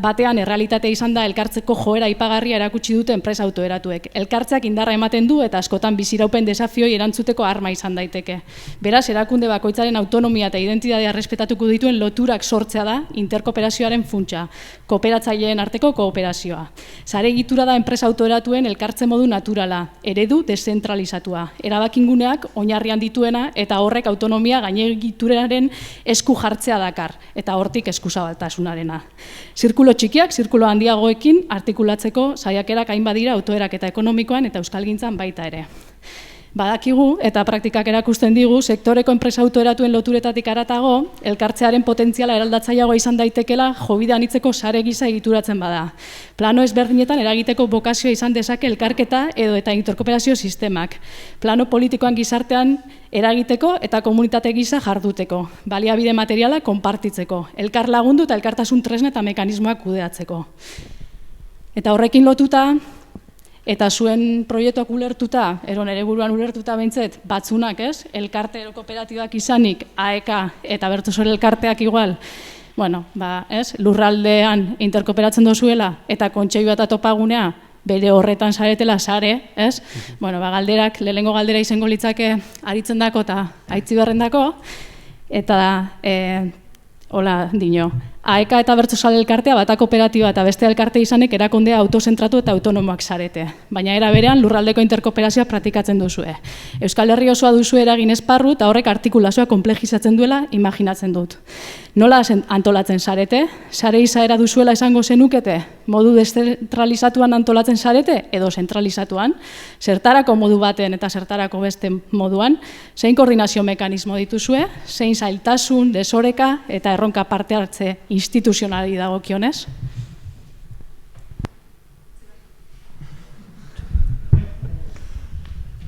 batean errealitatea izan da elkartzeko joera aipagarria erakutsi dute enpresa autoeratuek. Elkartzeak indarra ematen du eta askotan biziraupen desafioi erantzuteko arma izan daiteke. Beraz, erakunde bakoitzaren autonomia eta identitatea errespetatuko dituen loturak sortzea da interkooperazioaren funtsa, kooperatzaileen arteko kooperazioa. Sare egitura da enpresa autoeratuen elkartze modu naturala, eredu deszentralizatua, erabakinguneak oinarrian dituena eta horrek autonomia gainegituraren esku jartzea dakar, eta hortik eskuzabaltasunarena. Zirkulo txikiak, zirkulo handiagoekin artikulatzeko saiakerak hainbat dira autoeraketa ekonomikoan eta euskalgintzan baita ere. Badakigu eta praktikak erakusten digu sektoreko enpresa autoeratuen loturetatik haratago, elkartzearen potentziala eraldatzaileagoa izan daitekela jobide anitzeko sare gisa egituratzen bada. Plano ezberdinetan eragiteko bokazioa izan dezake elkarketa edo eta interkooperazio sistemak. Plano politikoan gizartean eragiteko eta komunitate gisa jarduteko. Baliabide materiala konpartitzeko. Elkar lagundu eta elkartasun tresna eta mekanismoak kudeatzeko. Eta horrekin lotuta, eta zuen proiektuak ulertuta, nere buruan ulertuta behintzet, batzunak, ez? Elkarte ero kooperatibak izanik, AEK eta Bertosore elkarteak igual, bueno, ez? Lurraldean interkooperatzen dozuela eta kontseilua eta topagunea bere horretan saretela sare, ez? Bueno, galderak, lehenengo galdera izango litzake aritzen dako eta aitzi berrendako, eta hola dino. AEK eta Bertosale elkartea bata kooperatiba eta beste elkarte izanek erakundea autozentratu eta autonomoak zarete. Baina era berean lurraldeko interkooperazioa praktikatzen duzue. Euskal Herri osoa duzu eragin esparru eta horrek artikulazioa konplejizatzen duela imaginatzen dut. Nola antolatzen zarete? Sare izaera duzuela esango zenukete? Modu deszentralizatuan antolatzen zarete edo zentralizatuan? Zertarako modu baten eta zertarako beste moduan? Zein koordinazio mekanismo dituzue? Zein zailtasun, desoreka eta erronka parte hartze instituzionali dagokionez?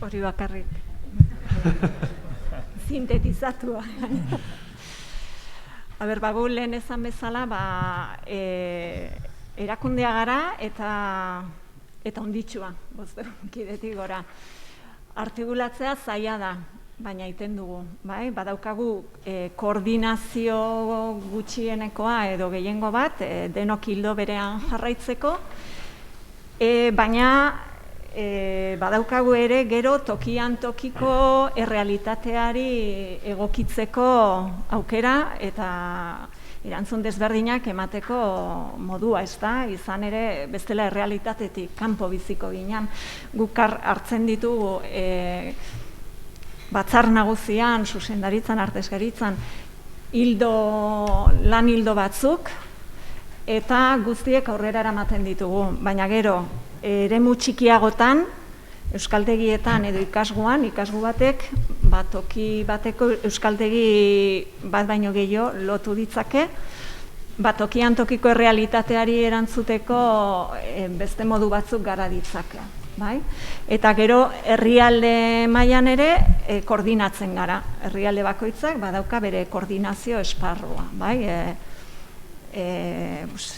Hori bakarrik. Sintetizatua. Bagu lehen esan bezala, erakundea gara eta onditxua, kidetik gora. Artikulatzea zaila da, baina iten dugu. Badaukagu koordinazio gutxienekoa edo gehiengo bat, denok hildo berean jarraitzeko, baina badaukagu ere gero tokian tokiko errealitateari egokitzeko aukera eta erantzun desberdinak emateko modua, ez da? Izan ere bestela errealitatetik kanpo biziko ginen. Guk hartzen ditugu batzar nagusian, zuzendaritzan, artezgaritzan, lan hildo batzuk eta guztiek aurrera eramaten ditugu, baina gero eremu txikiagotan, euskaltegietan edo ikasgu batek, toki bateko euskaltegi bat baino gehiago lotu ditzake, tokian tokiko errealitateari erantzuteko beste modu batzuk gara ditzake. Eta gero herrialde mailan ere koordinatzen gara. Herrialde bakoitzak badauka bere koordinazio esparrua.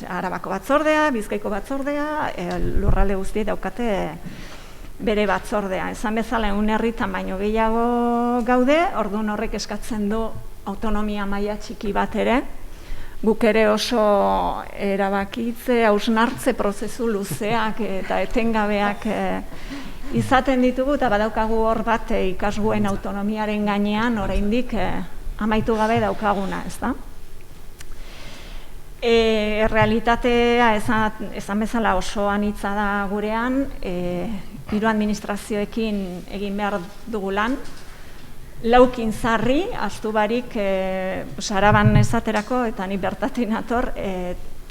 Arabako batzordea, Bizkaiko batzordea, lurralde guztiek daukate bere batzordea. Esan bezala 100 herritan baino gehiago gaude, orduan horrek eskatzen du autonomia maila txiki bat ere. Guk ere oso erabakitze, hausnartze prozesu luzeak eta etengabeak izaten ditugu, eta badaukagu hor bat ikasguen autonomiaren gainean oraindik amaitu gabe daukaguna, ez da? Realitatea esan bezala oso anitza da gurean, 3 administrazioekin egin behar dugu lan, laukin zarri, astu barik Araban esaterako, eta ni bertatik nator,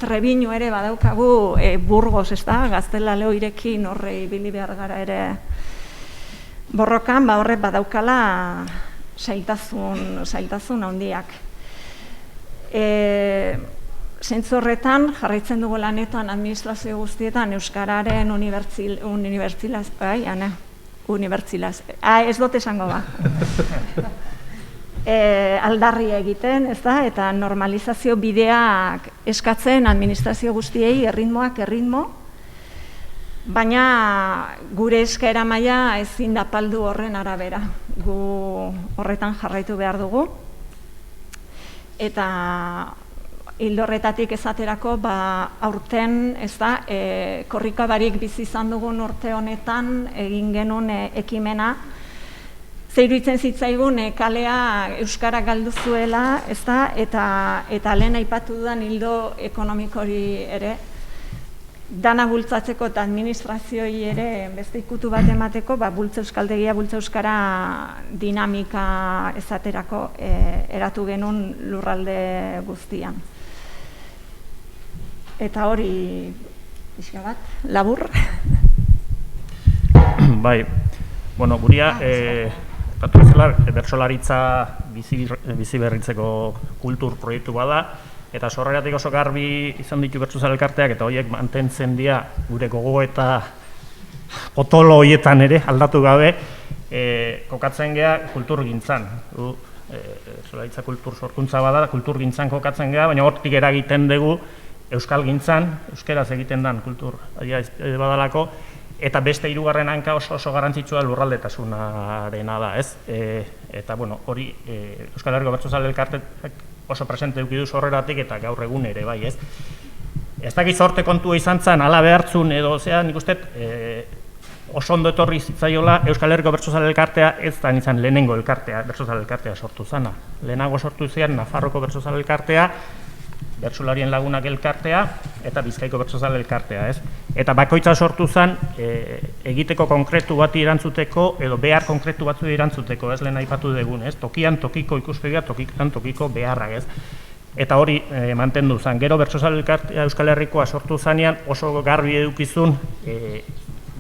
Trebiñu ere badaukagu Burgos, ez da, Gaztela Leoirekin horre ibili behar gara ere borrokan horrek badaukala zailtasun handiak. Zentzu horretan jarraitzen dugu lanetan administrazio guztietan euskararen ez dut esango ba. Aldarri egiten, ez da, eta normalizazio bideak eskatzen administrazio guztiei erritmo, baina gure eskaera maila ezin da paldu horren arabera. Gu horretan jarraitu behar dugu. Eta hildorretatik esaterako, aurten, ez da, korrikabarik bizi izan dugun urte honetan egin genuen ekimena, zeiruditzen zitzaigun kalea euskara galdu zuela, ez da, eta lehen aipatu dudan hildo ekonomikori ere, dana bultzatzeko eta administrazioi ere beste ikutu bat emateko, bultza euskaltegia, bultza euskara dinamika esaterako eratu genuen lurralde guztian. Eta hori, pixka bat, labur. Bai, bueno, guria, patu bezala, bertsolaritza bizi berritzeko kultur proiektu bada, eta sorreratik oso garbi izan ditu bertsozale elkarteak, eta horiek mantentzen dira gure gogo eta potolo horietan ere aldatu gabe, kokatzen gea kulturgintzan. Bertsolaritza kultur sorkuntza bada, kulturgintzan kokatzen gea, baina hortik eragiten dugu euskalgintzan, euskeraz egiten den kultur badalako, eta beste hirugarren hanka oso garrantzitsua lurraldetasunarena da, ez? Eta, bueno, hori Euskal Herriko Bertsozale Elkarteak oso presente eduki du sorreratik eta gaur egun ere, bai, ez? Ez dakit zorte kontua izan zen, ala behartzun edo, nik uste, oso ondo etorri zitzaiola Euskal Herriko Bertsozale Elkartea ez da izan lehenengo elkartea, Bertsozale Elkartea sortu zana. Lehenago sortu zian Nafarroko Bertsozale Elkartea, Bertsolarien Lagunak Elkartea eta Bizkaiko Bertsozale Elkartea, ez? Eta bakoitza sortu zen egiteko konkretu bati erantzuteko edo behar konkretu batzu erantzuteko, ez lehen aipatu dugun, ez? Tokian tokiko ikuspegia, tokian tokiko beharrak, ez? Eta hori mantendu zen. Gero Bertsozale Elkartea Euskal Herrikoa sortu zanean oso garbi edukizun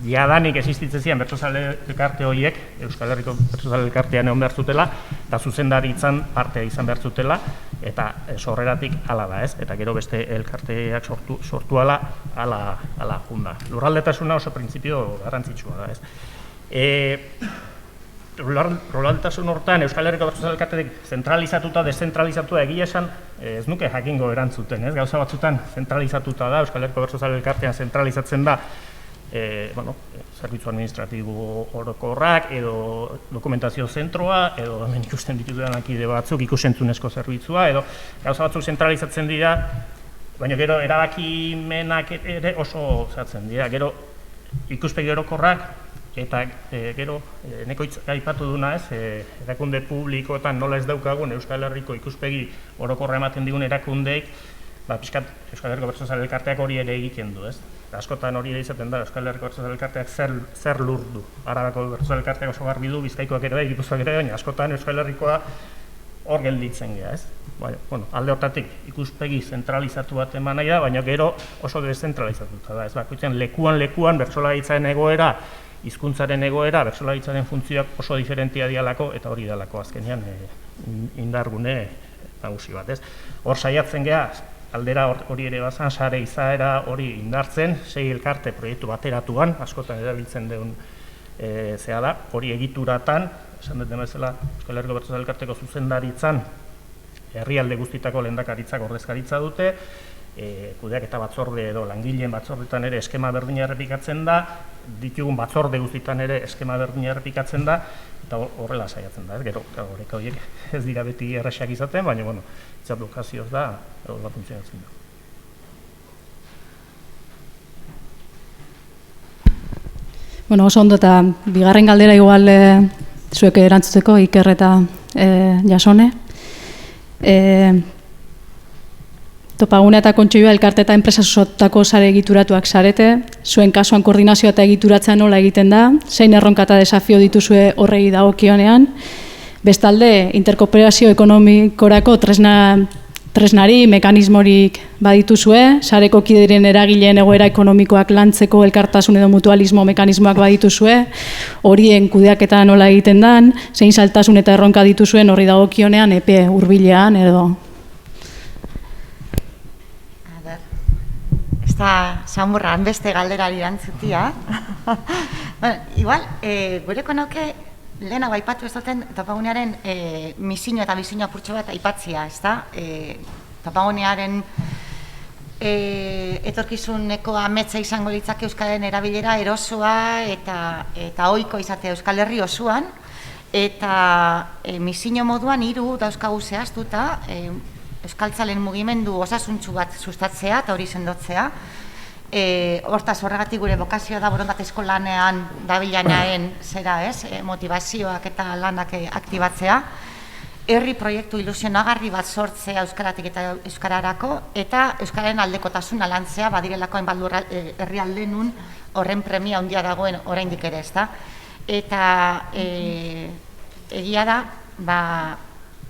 jadanik existitzen ziren Bertsozale Elkarte horiek, Euskal Herriko Bertsozale Elkartean egon behar zutela, eta zuzendaritzan partea izan behar zutela, eta sorreratik hala da, ez? Eta gero beste elkarteak sortu ala junda. Lurraldetasuna oso printzipio garrantzitsua da, ez? Lurraldetasun hortan Euskal Herriko Bertsozale Elkarteak zentralizatuta, deszentralizatuta egia esan, ez nuke jakingo erantzuten, ez? Gauza batzutan zentralizatuta da, Euskal Herriko Bertsozale Elkartean zentralizatzen da, zerbitzu administratibo orokorrak edo dokumentazio zentroa edo hemen ikusten ditudan akide batzuk ikusentzunezko zerbitzua edo gauza batzuk zentralizatzen dira, baina gero erabakimenak ere oso zatzen dira, gero ikuspegi orokorrak eta gero nekoitz aipatu duna, ez, erakunde publikoetan nola ez daukagun Euskal Herriko ikuspegi orokorra ematen digun erakundeek, pixkat Euskal Herriko Bertsozale Elkarteak hori ere egiten du, ez? Askotan hori ere izaten da, Euskal Herriko Bertsozale Elkarteak zer lur du. Arabako Bertsozale Elkarteak oso garbi du, Bizkaikoak ere bai, Gipuzkoak ere bai, baina askotan Euskal Herrikoa hor gelditzen gea, ez? Bueno, alde hortatik ikuspegi zentralizatu bat eman nahi da, baina gero oso deszentralizatuta da, ez? Bakoitzen lekuan bertsolaritzaren egoera, hizkuntzaren egoera, bertsolaritzaren funtzioak oso diferentia dialako eta hori dalako azkenean indargune nagusi bat, ez? Hor saiatzen gea, aldera hori ere bazan, sare izaera hori indartzen, 6 elkarte proiektu bateratuan, askotan erabiltzen duen zea da, hori egituratan, esan dut bezala Euskal Herriko Bertsozale Elkarteko zuzendaritzan, herrialde guztitako lehendakaritzak ordezkaritza dute, kudeak eta batzorde edo langileen batzordetan ere eskema berdina errepikatzen da, ditugun batzorde guztitan ere eskema berdina errepikatzen da, eta horrela saiatzen da, ez? Gero, horrek horiek ez dira beti erresak izaten, baina, bueno, itzaplikazioz da, horrela funtzionatzen da. Bueno, oso ondo eta bigarren galdera igual zuek erantzuteko, Iker eta Jasone. Topagune eta Kontseilua elkarte eta enpresa osotako sare egituratuak sarete, zuen kasuan koordinazioa eta egituratzea nola egiten da, zein erronka eta desafio dituzue horregi dagokionean, bestalde interkooperazio ekonomikorako tresna tresnari, mekanismorik badituzue, sareko kideren eragileen egoera ekonomikoak lantzeko elkartasun edo mutualismo mekanismoak badituzue, horien kudeaketa nola egiten dan, zein saltasun eta erronka dituzuen horri dagokionean epe hurbilean edo. Ez da samurran beste galderari erantzutia. Bueno, igual, gureko nauke lehenago aipatu ez duten topagunearen misio eta bizio apurtxo bat aipatzia, ez da? Topagunearen etorkizuneko ametsa izango litzake Euskararen erabilera erosoa eta ohiko izatea Euskal Herri osoan, eta misio moduan 3 dauzkagu zehaztuta, euskaltzalen mugimendu osasuntsu bat sustatzea eta hori sendotzea. Hortaz horregatik gure bokazioa da borondatezko lanean dabilanaen zera motivazioak eta lanak aktibatzea. Herri proiektu ilusionagarri bat sortzea euskaratik eta euskararako eta euskararen aldekotasuna lantzea badirelako hainbat herrialde nun horren premia handia dagoen oraindik ere, ezta? Eta egia da,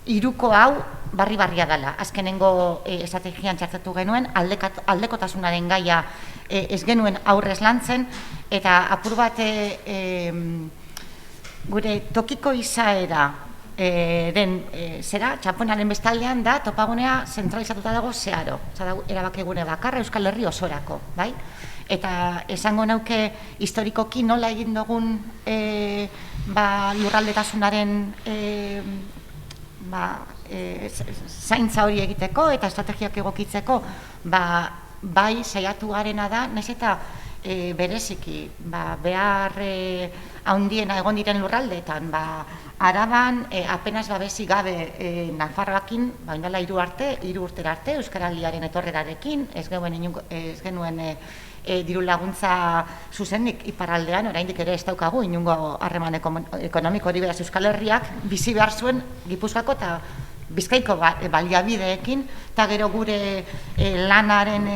3ko hau barri-barria dela. Azkenengo estrategian txartzatu genuen, aldekotasunaren gaia ez genuen aurrez lantzen, eta apur bat gure tokiko izaera zera, txaponaren bestaldean da, topagunea zentralizatuta dago zeharo. Erabakigune bakarra Euskal Herri osorako, bai? Eta esango nauke historikoki nola egin dugun lurraldetasunaren zaintza hori egiteko eta estrategiak egokitzeko, bai saiatu garena da, nahiz eta bereziki behar handiena egon diren lurraldeetan, Araban apenas babesi gabe Nafarroakin, bainala 3 urtera arte, Euskaraldiaren etorrerarekin, ez genuen diru laguntza zuzenik iparraldean, oraindik ere ez daukagu inungo harreman ekonomiko hori, beraz Euskal Herriak bizi behar zuen Gipuzkoako eta Bizkaiko baliabideekin, eta gero gure lanaren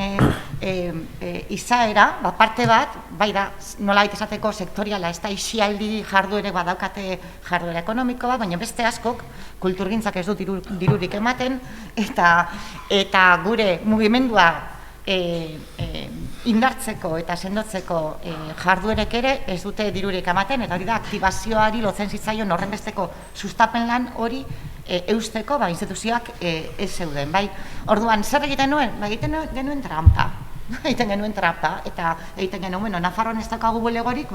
izaera, parte bat, bai da, nolabait esateko sektoriala, ez da isialdi jarduerek badaukate jarduera ekonomiko bat, baina beste askok kulturgintzak ez du dirurik ematen, eta gure mugimendua indartzeko eta sendotzeko jarduerek ere ez dute dirurik ematen, eta hori da aktibazioari lotzen zitzaion horren besteko sustapen lan hori eusteko instituzioak ez zeuden. Orduan, zer egiten nuen? Egiten genuen trampa. Eta egiten genuen, Nafarroan ez daukagu bulegorik,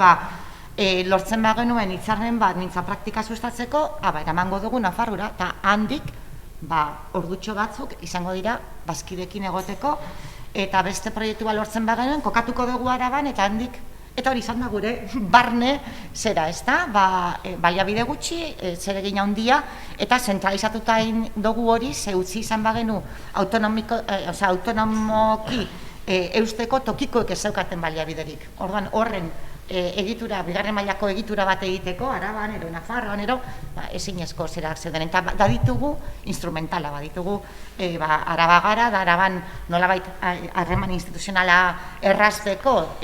lortzen genuen hitzarmen bat mintza praktika sustatzeko, eramango dugu Nafarrora, eta handik, ordutxo batzuk izango dira bazkidekin egoteko, eta beste proiektu lortzen genuen, kokatuko dugu Araban, eta handik, eta hori izan da gure barne zera, ez da? Baliabide gutxi, zer egin handia, eta zentralizatuta dugu hori, ze utzi izan bagenu autonomoki eusteko tokikoek ez zeukaten baliabiderik. Orduan, horren egitura, bigarren mailako egitura bat egiteko, Araban, Nafarroan, ezinezko zerak zeuden. Eta baditugu, instrumentala baditugu, Araba gara, da Araban nolabait harreman instituzionala errazteko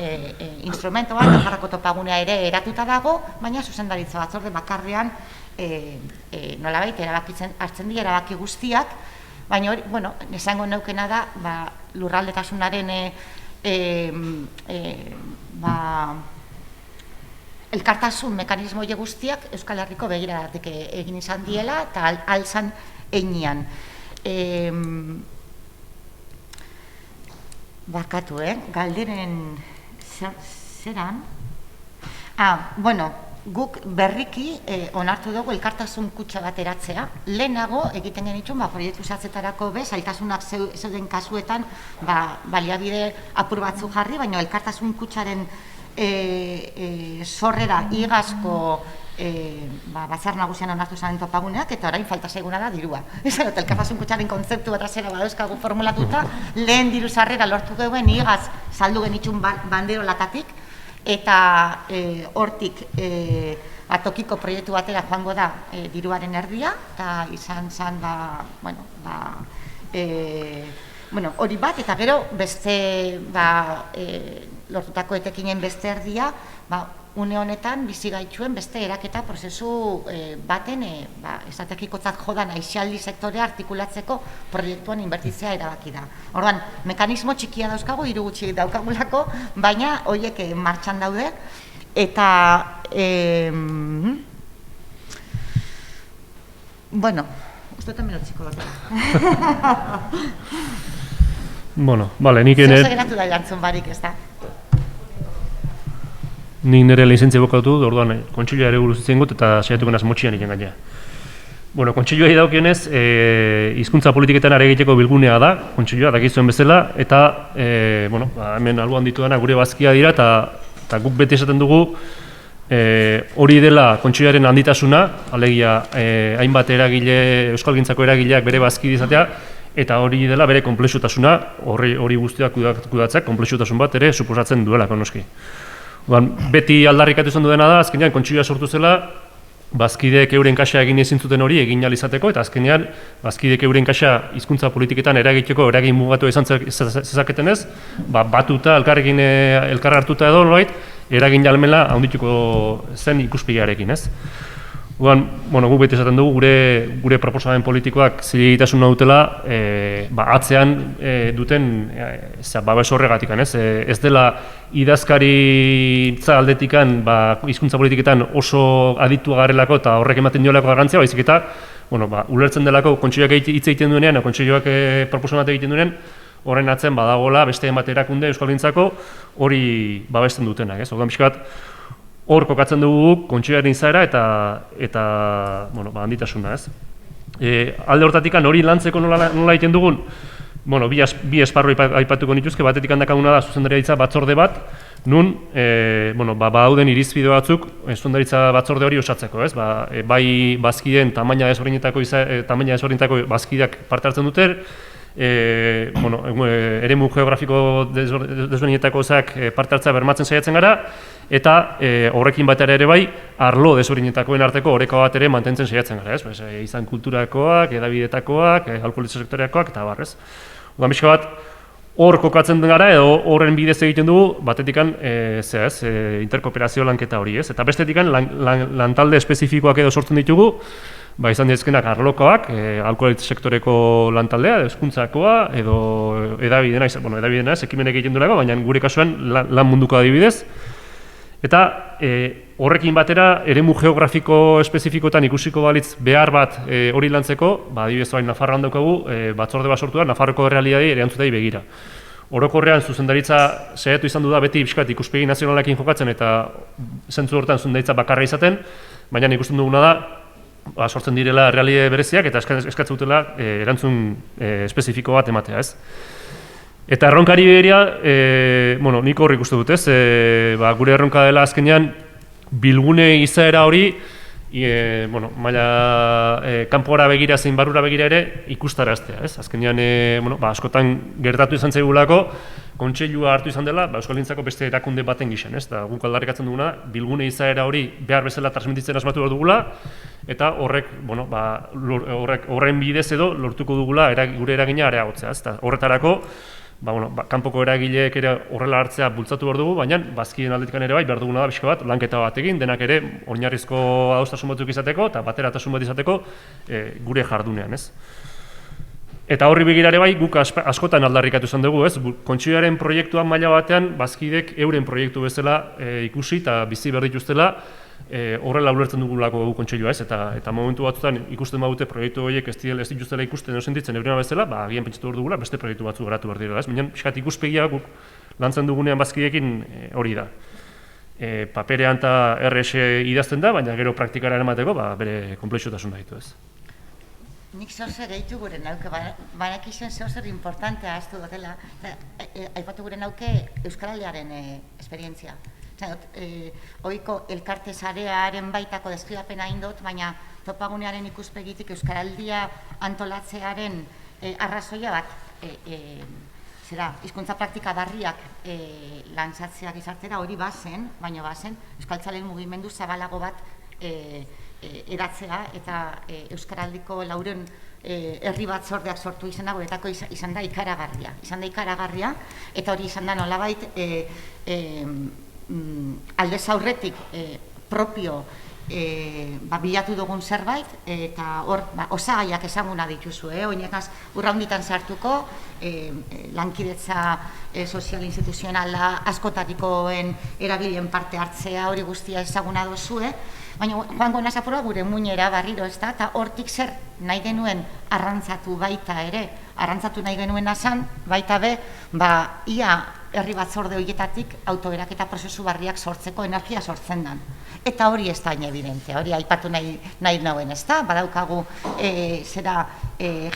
instrumento bat, Nafarroko topagunea ere eratuta dago, baina zuzendaritza batzorde bakarrean nolabait hartzen dira erabaki guztiak, baina hori, esango neukena da, lurraldetasunaren elkartasun mekanismo guztiak Euskal Herriko begiradatik egin izan diela eta alzan einean. Barkatu, galderen zeran? Guk berriki onartu dugu elkartasun kutxa bat eratzea. Lehenago egiten genituen proiektu zehatzetarako zailtasunak zeuden kasuetan baliabide apur batzu jarri, baina elkartasun kutxaren sorrera igazko batzar nagusian onartu zaren topaguneak, eta orain falta zaiguna da dirua. Elkartasun kutxaren kontzeptu bat zera badauzkagu formulatuta, lehen diru sarrera lortu geuen igaz saldu genitxun bandero latatik, eta hortik tokiko proiektu batera joango da diruaren erdia, eta izan zen hori bat, eta gero beste lortutako etekinen beste erdia une honetan bizi gaituen beste eraketa prozesu baten estrategikotzat jodan aisialdi sektorea artikulatzeko proiektuan inbertitzea erabaki da. Orduan, mekanismo txikia dauzkagu, 3 gutxi daukagulako, baina horiek martxan daude, eta bueno, uste hemen utziko dut. Bueno, bale, nik Zer geratu da jantzun barik, ez da? Nik nire lizentzia bokatu, orduan kontsilua ere buruz itzen gut, eta saiatuko naz motxian ikan gaina. Bueno, kontsiluai daukionez, hizkuntza politiketan are egiteko bilgunea da, kontsilua, dakizuen bezala, eta bueno, hemen alboan ditudana gure bazkia dira, eta guk beti esaten dugu, hori dela kontsiluaren handitasuna, alegia hainbat eragile, euskalgintzako eragileak bere bazki izatea, eta hori dela bere konplexutasuna, hori guztiak kudatzak, konplexutasun bat ere suposatzen duelako noski. Beti aldarrikatu izan duena da, azkenean kontsilua sortu zela, bazkideek euren kaxa egin ezin zuten hori egin ahal izateko, eta azkenean bazkideek euren kaxa hizkuntza politiketan eragiteko eragin mugatu izan zezaketen ez, batuta, elkar hartuta edo nolait, eragin jalmela handituko zen ikuspegiarekin ez. Bueno, guk beti esaten dugu gure proposamen politikoak zilegitasun dutela atzean duten babes horregatik, ez dela idazkaritza aldetikan hizkuntza politiketan oso aditua garelako eta horrek ematen diolako garrantzia, baizik eta ulertzen delako kontseiluak hitz egiten duenean, kontseiluak proposamen bat egiten duenean, horren atzen badagoela beste bat erakunde euskalgintzako hori babesten dutenak, ez? Orduan pixka bat hor kokatzen dugu kontseiluaren izaera eta handitasuna, ez? Alde hortatik hori lantzeko nola egiten dugun, bi esparru aipatuko nituzke, batetik handakaguna da zuzendaritza batzorde bat, nun dauden irizpide batzuk zuzendaritza batzorde hori osatzeko, ez? Bai bazkideen tamaina desberdinetako bazkideak parte hartzen dute, eremu geografiko desberdinetako parte hartzea bermatzen saiatzen gara, eta horrekin batera ere bai, arlo desberdinetakoen arteko oreka bat ere mantentzen saiatzen gara, ez? Izan kulturakoak, edabidetakoak, alkoholizazio sektoreakoak, eta barrez. Oda pixka bat, hor kokatzen gara, edo horren bidez egiten dugu, batetikan, interkooperazio lanketa hori, ez? Eta bestetikan, lantalde espezifikoak edo sortzen ditugu, izan dizkenak arlokoak, alkoholizazio sektoreko lantaldea, hezkuntzakoa, edo edabidena, ekimenek egiten duelako, baina gure kasuan lan munduko adibidez. Eta horrekin batera, eremu geografiko espezifikoetan ikusiko balitz behar bat hori lantzeko, adibidez Nafarroan daukagu, batzorde bat sortu da, Nafarroko errealitateei erantzutei begira. Orokorrean zuzendaritza saiatu izan du da beti pixkat ikuspegi nazionalekin jokatzen eta zentzu horretan zuzendaritza bakarra izaten, baina ikusten duguna da, sortzen direla errealitate bereziak eta eskatzen dutela erantzun espezifiko bat ematea, ez? Eta erronkari begira, nik horri ikuste dut, ez? Gure erronka dela azkenean bilgune izaera hori, maila kanpora begira zein barrura begira ere ikustaraztea, ez? Azkenean, askotan gertatu izan zaigulako, kontseilua hartu izan dela, euskalgintzako beste erakunde baten gixen, ez? Eta guk aldarrikatzen duguna, bilgune izaera hori behar bezala transmititzen asmatu behar dugula, eta horren bidez edo lortuko dugula gure eragina areagotzea, ez? Horretarako, kanpoko eragileek ere horrela hartzea bultzatu behar dugu, baina bazkideen aldetikan ere bai behar duguna da pixka bat lanketa bat egin, denak ere oinarrizko adostasun batzuk izateko eta bateratasun bat izateko gure jardunean, ez? Eta horri begira ere bai guk askotan aldarrikatu izan dugu, ez? Kontseiluaren proiektuan maila batean bazkideek euren proiektu bezala ikusi eta bizi behar dituztela, horrela ulertzen dugulako kontseilua, ez? Eta momentu batzutan ikusten badute proiektu horiek ez dituztela ikusten edo sentitzen eurena bezala, agian pentsatu behar dugula beste proiektu batzuk garatu behar direla, ez? Baina pixkat ikuspegia guk lantzen dugunean bazkideekin hori da. Paperean eta RS idazten da, baina gero praktikara eramateko bere konplexutasuna ditu, ez? Nik zozer gehitu gure nauke, baina izen zozer importantea aztu dutela, aipatu gure nauke Euskaraldiaren esperientzia. Oiko elkarte sarearen baitako deskribapena indot, baina topagunearen ikuspegitik Euskaraldia antolatzearen arrazoia bat, hizkuntza praktika barriak lantzatzea gizartera hori bazen, baina bazen euskaltzaleen mugimendu zabalago bat eratzea eta Euskaraldiko lauren herri batzordeak sortu izan dago, eta izan da ikaragarria. Eta hori izan da nolabait aldez aurretik propio bilatu dugun zerbait, eta hor osagaiak ezaguna dituzu, oinekaz urraunditan sartuko, lankidetza sozial instituzionala askotarikoen erabilen parte hartzea hori guztia ezaguna duzu, baina joango nazapura gure muinera barriro, eta hortik zer nahi genuen arrantzatu baita ere, arrantzatu nahi genuen azan, baita be, ia herri batzorde horietatik autoeraketa prozesu barriak sortzeko energia sortzen dan. Eta hori ez da evidentea, hori aipatu nahi nauen, ez da? Badaukagu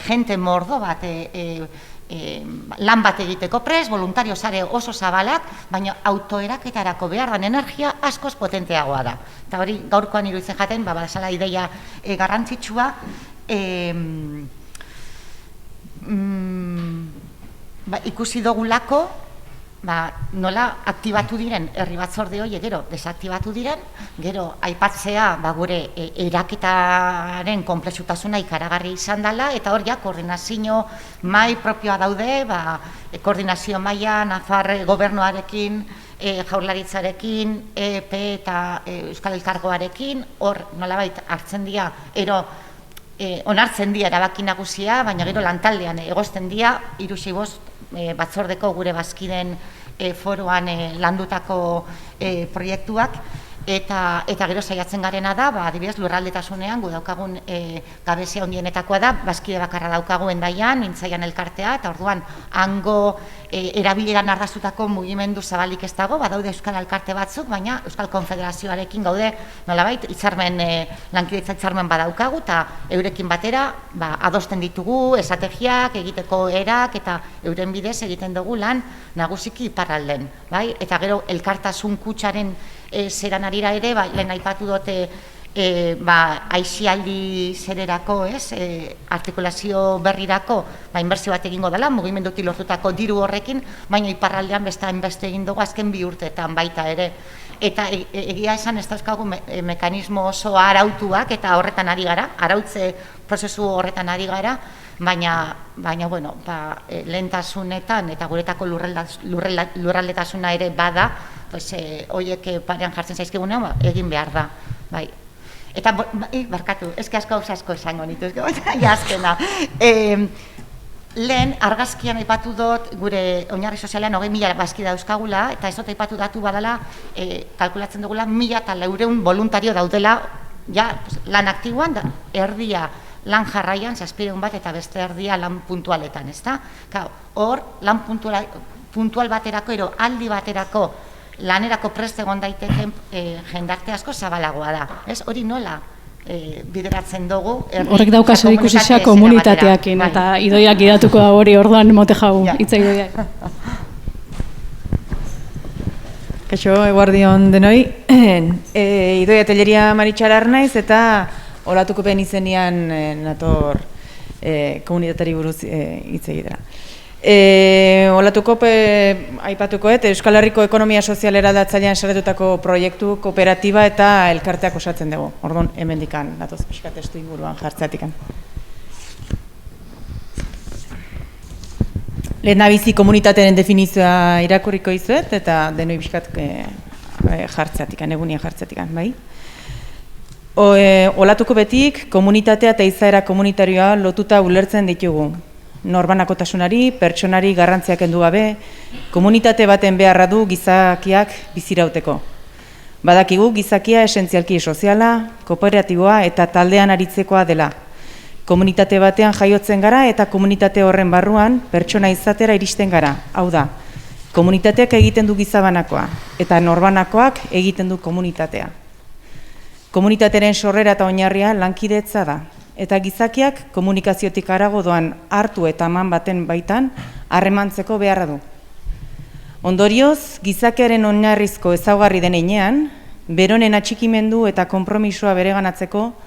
jente mordo bat lan bat egiteko prest, voluntario sare oso zabalak, baina autoeraketarako behar dan energia askoz potenteagoa da. Eta hori gaurkoan iruditzen jaten, badazala ideia garrantzitsua, ikusi dugulako, nola aktibatu diren herri batzorde hori, gero desaktibatu diren, gero aipatzea gure eraketaren konplexutasuna ikaragarri izan dela, eta hor ja koordinazio mai propioa daude, koordinazio maila Nafar gobernuarekin, jaurlaritzarekin, EP eta Euskal Elkargoarekin, hor nolabait hartzen dira, onartzen dira erabaki nagusia, baina gero lantaldean egozten dira, 3-5 batzordeko gure bazkiden foroan landutako proiektuak, eta gero saiatzen garena da, adibidez lurraldetasunean gu daukagun gabezia handienetakoa da, bazkide bakarra daukagu Hendaian, Nintzaian elkartea, eta orduan hango erabileran ardaztutako mugimendu zabalik ez dago, badaude Euskal Elkarte batzuk, baina Euskal Konfederazioarekin gaude nolabait lankidetza hitzarmen badaukagu, eta eurekin batera adosten ditugu estrategiak, egiteko erak, eta euren bidez egiten dugu lan nagusiki iparralden, eta gero elkartasun kutsaren zeran arira ere, lehen aipatu dute aixialdi zererako, artikulazio berrirako, inbertsio bat egingo dela, mugimendutik lortutako diru horrekin, baina iparraldean beste egin dugu azken 2 urteetan baita ere. Eta egia esan ez dauzkagu mekanismo oso arautuak, eta horretan ari gara, arautze prozesu horretan ari gara, baina lehentasunetan eta guretako lurraldetasuna ere bada, horiek parean jartzen zaizkigunean, egin behar da. Eta, barkatu, ezke asko esango nituzke, azkena. Lehen, argazkian aipatu dut, gure oinarri sozialean 20.000 bazkide dauzkagula, eta ez dut aipatu datu badala, kalkulatzen dugula, 1.400 voluntario daudela, lan aktiboan, erdia lan jarraian, 700 bat, eta beste erdia lan puntualetan, ez da? Hor, lan puntual baterako, aldi baterako, lanerako prest egon daiteken jendarte asko zabalagoa da. Hori nola bideratzen dugu? Horrek dauka zer ikusizia komunitateakin, eta Idoiak idatuko da hori orduan mote jau, hitza Idoiak. Kaixo, eguardion denoi. Idoia Telleria Maritxarar naiz, eta olatuko ben izenian nator komunitatari buruz hitz egitera. Olatuko aipatuko, Euskal Herriko ekonomia sozialera datzailean saretutako proiektu, kooperatiba eta elkarteak osatzen dugu. Orduan, hemendikan, datoz pixkat estu inguruan jartzeatikan. Lehenabizi komunitatearen definizioa irakurriko izuet, eta denoi pixkat jartzeatikan, egunean jartzeatikan, bai? Olatuko betik, komunitatea eta izaera komunitarioa lotuta ulertzen ditugu. Norbanakotasunari, pertsonari garrantziak kendu gabe, komunitate baten beharra du gizakiak bizirauteko. Badakigu gizakia esentzialki soziala, kooperatiboa eta taldean aritzekoa dela. Komunitate batean jaiotzen gara eta komunitate horren barruan pertsona izatera iristen gara. Hau da, komunitateak egiten du gizabanakoa eta norbanakoak egiten du komunitatea. Komunitatearen sorrera eta oinarria lankidetza da. Eta gizakiak komunikaziotik harago doan hartu eta eman baten baitan harremantzeko beharra du. Ondorioz, gizakiaren oinarrizko ezaugarri den heinean, beronen atxikimendu eta konpromisoa bereganatzeko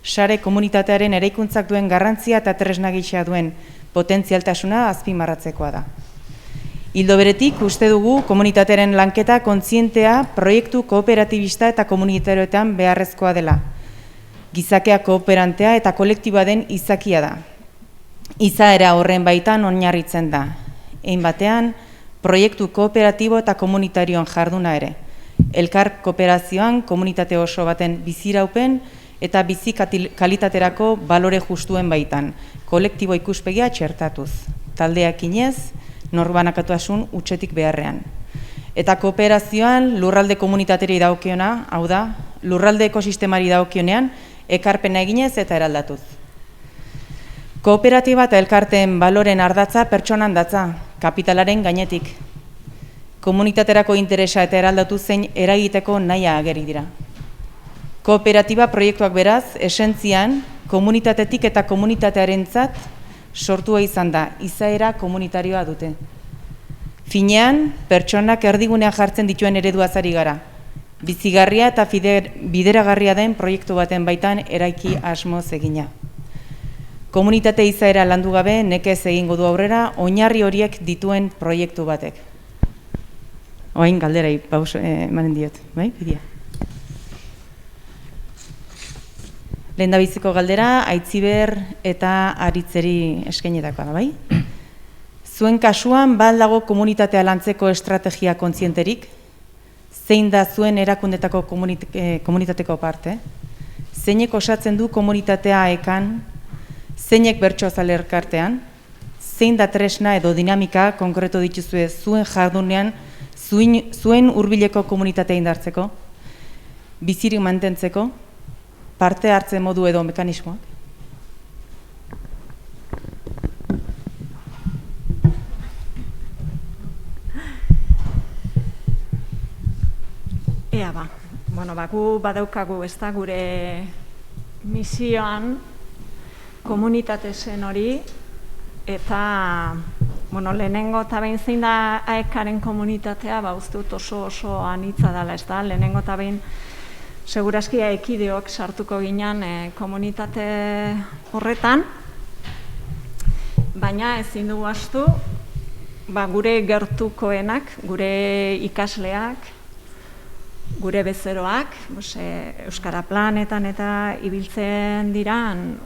sare komunitatearen eraikuntzak duen garrantzia eta tresna gisa duen potentzialtasuna azpimarratzekoa da. Ildo beretik, uste dugu komunitatearen lanketa kontzientea proiektu kooperatibista eta komunitarioetan beharrezkoa dela. Gizakea kooperantea eta kolektiboa den izakia da. Izaera horren baitan oinarritzen da. Hein batean, proiektu kooperatibo eta komunitarioan jarduna ere. elkar kooperazioan komunitate oso baten biziraupen eta bizi kalitaterako balore justuen baitan, kolektibo ikuspegia txertatuz, taldeak inez, norbanakatasun utxetik beharrean. Eta kooperazioan lurralde komunitateri dagokiona, hau da, lurralde ekosistemari dagokionean, ekarpena eginez eta eraldatuz. Kooperatiba eta elkarteen baloren ardatza pertsonan datza, kapitalaren gainetik. Komunitaterako interesa eta eraldatu zein eragiteko nahia ageri dira. Kooperatiba proiektuak beraz, esentzian, komunitatetik eta komunitatearentzat sortua izan da, izaera komunitarioa dute. Finean, pertsonak erdigunean jartzen dituen ereduaz ari gara. Bizigarria eta bideragarria den proiektu baten baitan eraiki asmoz egina. Komunitate izaera landu gabe nekez egingo du aurrera oinarri horiek dituen proiektu batek. Oain galderai emanen diot, bai? Bidia. Lehendabiziko galdera, Aitziber eta Aritzeri eskainetakoa da, bai? Zuen kasuan, dago komunitatea lantzeko estrategia kontzienterik? Zein da zuen erakundetako komunitateko parte? Zeinek osatzen du komunitatea ekan? Zeinek bertsozale elkartean? Zein da tresna edo dinamika konkreto dituzue zuen jardunean zuen hurbileko komunitatea indartzeko? Bizirik mantentzeko? Parte hartze modu edo mekanismoak? Ea ba, gu badaukagu ez da gure misioan komunitate zen hori eta lehenengo eta behin zein da AEK-aren komunitatea, uste dut oso anitza dela, ez da, lehenengo eta behin segurazki AEK-ideok sartuko ginen komunitate horretan, baina ezin dugu ahaztu, gure gertukoenak, gure ikasleak, gure bezeroak, Euskara Planetan eta ibiltzen diran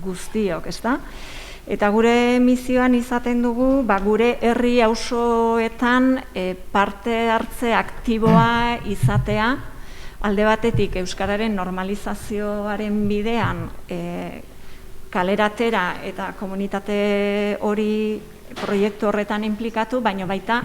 guztiok, ez da? Eta gure misioan izaten dugu, gure herri auzoetan parte hartze aktiboa izatea, alde batetik Euskararen normalizazioaren bidean kaleratera eta komunitate hori proiektu horretan implikatu, baina baita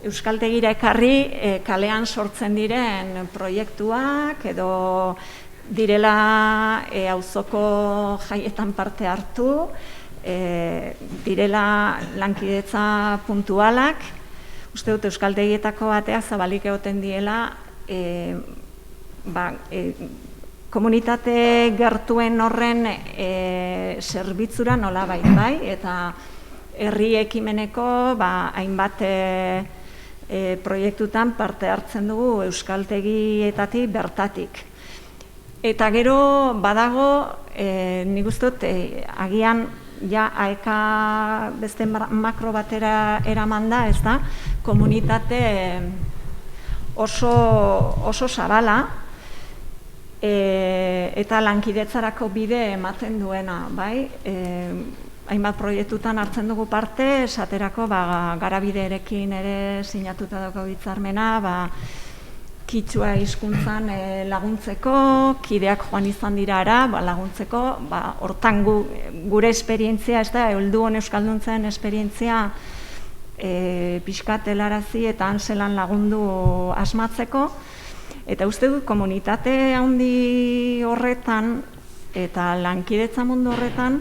euskaltegira ekarri kalean sortzen diren proiektuak edo direla auzoko jaietan parte hartu, direla lankidetza puntualak, uste dut euskaltegietako batea zabalik egoten diela komunitate gertuen horren zerbitzura nolabait, bai, eta herri ekimeneko hainbat proiektutan parte hartzen dugu euskaltegietatik bertatik. Eta gero badago, nik uste dut, agian ja AEK beste makro batera eraman da, ez da, komunitate oso zabala eta lankidetzarako bide ematen duena, bai? Hainbat proiektutan hartzen dugu parte, esaterako Garabiderekin ere sinatuta daukagu hitzarmena, Kitsua hizkuntzan laguntzeko, kideak joan izan dira laguntzeko, hortan gure esperientzia, ez da, helduon euskalduntzen esperientzia pixkat helarazi eta zelan lagundu asmatzeko, eta uste dut komunitate handi horretan eta lankidetza mundu horretan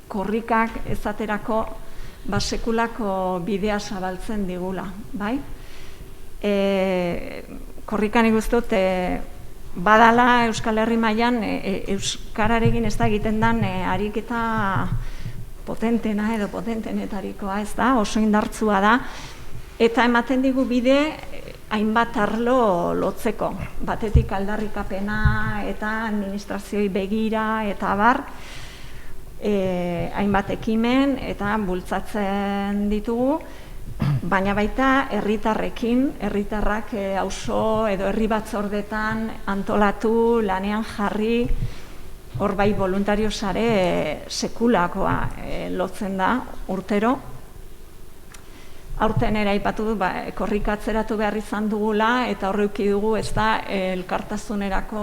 korrikak ezaterako sekulako bidea zabaltzen digula, bai? Korrikan ikustut badala Euskal Herri mailan euskararekin ez da egiten den ariketa potentena edo potentenetarikoa, ez da, oso indartsua da, eta ematen digu bide hainbat arlo lotzeko, batetik aldarrikapena eta administrazioi begira eta abar, hainbat ekimen eta bultzatzen ditugu, baina baita herritarrekin, herritarrak auzo edo herri batzordetan antolatu, lanean jarri, hor bai voluntario sare sekulakoa lotzen da urtero. aurten ere aipatu du, korrika atzeratu behar izan dugula, eta horreuki dugu ez da elkartasunerako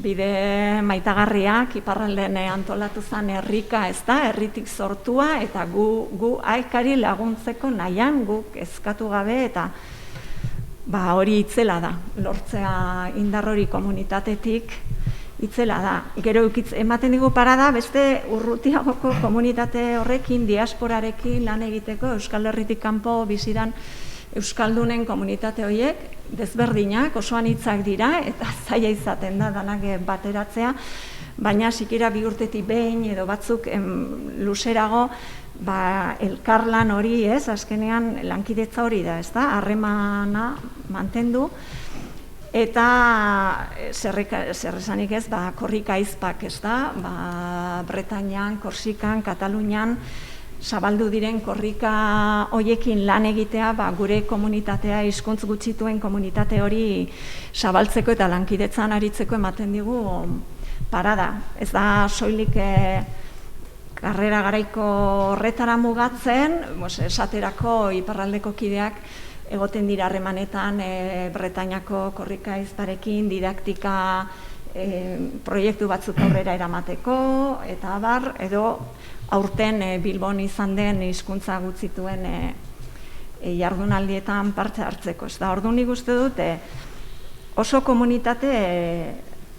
bide maitagarriak, iparraldean antolatu zen herrika, ez da, herritik sortua, eta gu AEKari laguntzeko nahian, guk eskatu gabe, eta hori itzela da, lortzea indar hori komunitatetik, itzela da. Gero ematen digu parada, beste urrutiagoko komunitate horrekin, diasporarekin lan egiteko, Euskal Herritik kanpo biziran Euskaldunen komunitate horiek, desberdinak, oso anitzak dira, eta zaila izaten da, danak bateratzea, baina sikira 2 urtetik behin edo batzuk luzerago, elkarlan hori, azkenean lankidetza hori da, ez da, harremana mantendu, eta zer esanik ez, korrika aizpak, ez da, Bretañan, Korsikan, Katalunian, zabaldu diren korrika hoiekin lan egitea, gure komunitatea, hizkuntz gutxituen komunitate hori zabaltzeko eta lankidetzan aritzeko ematen digu parada. Ez da soilik karrera garaiko horretara mugatzen, esaterako iparraldeko kideak egoten dira harremanetan Bretañako korrika aizparekin, didaktika proiektu batzuk aurrera eramateko, eta edo aurten Bilbon izan den hizkuntza gutxituen jardunaldietan parte hartzeko. Orduan nik uste dut oso komunitate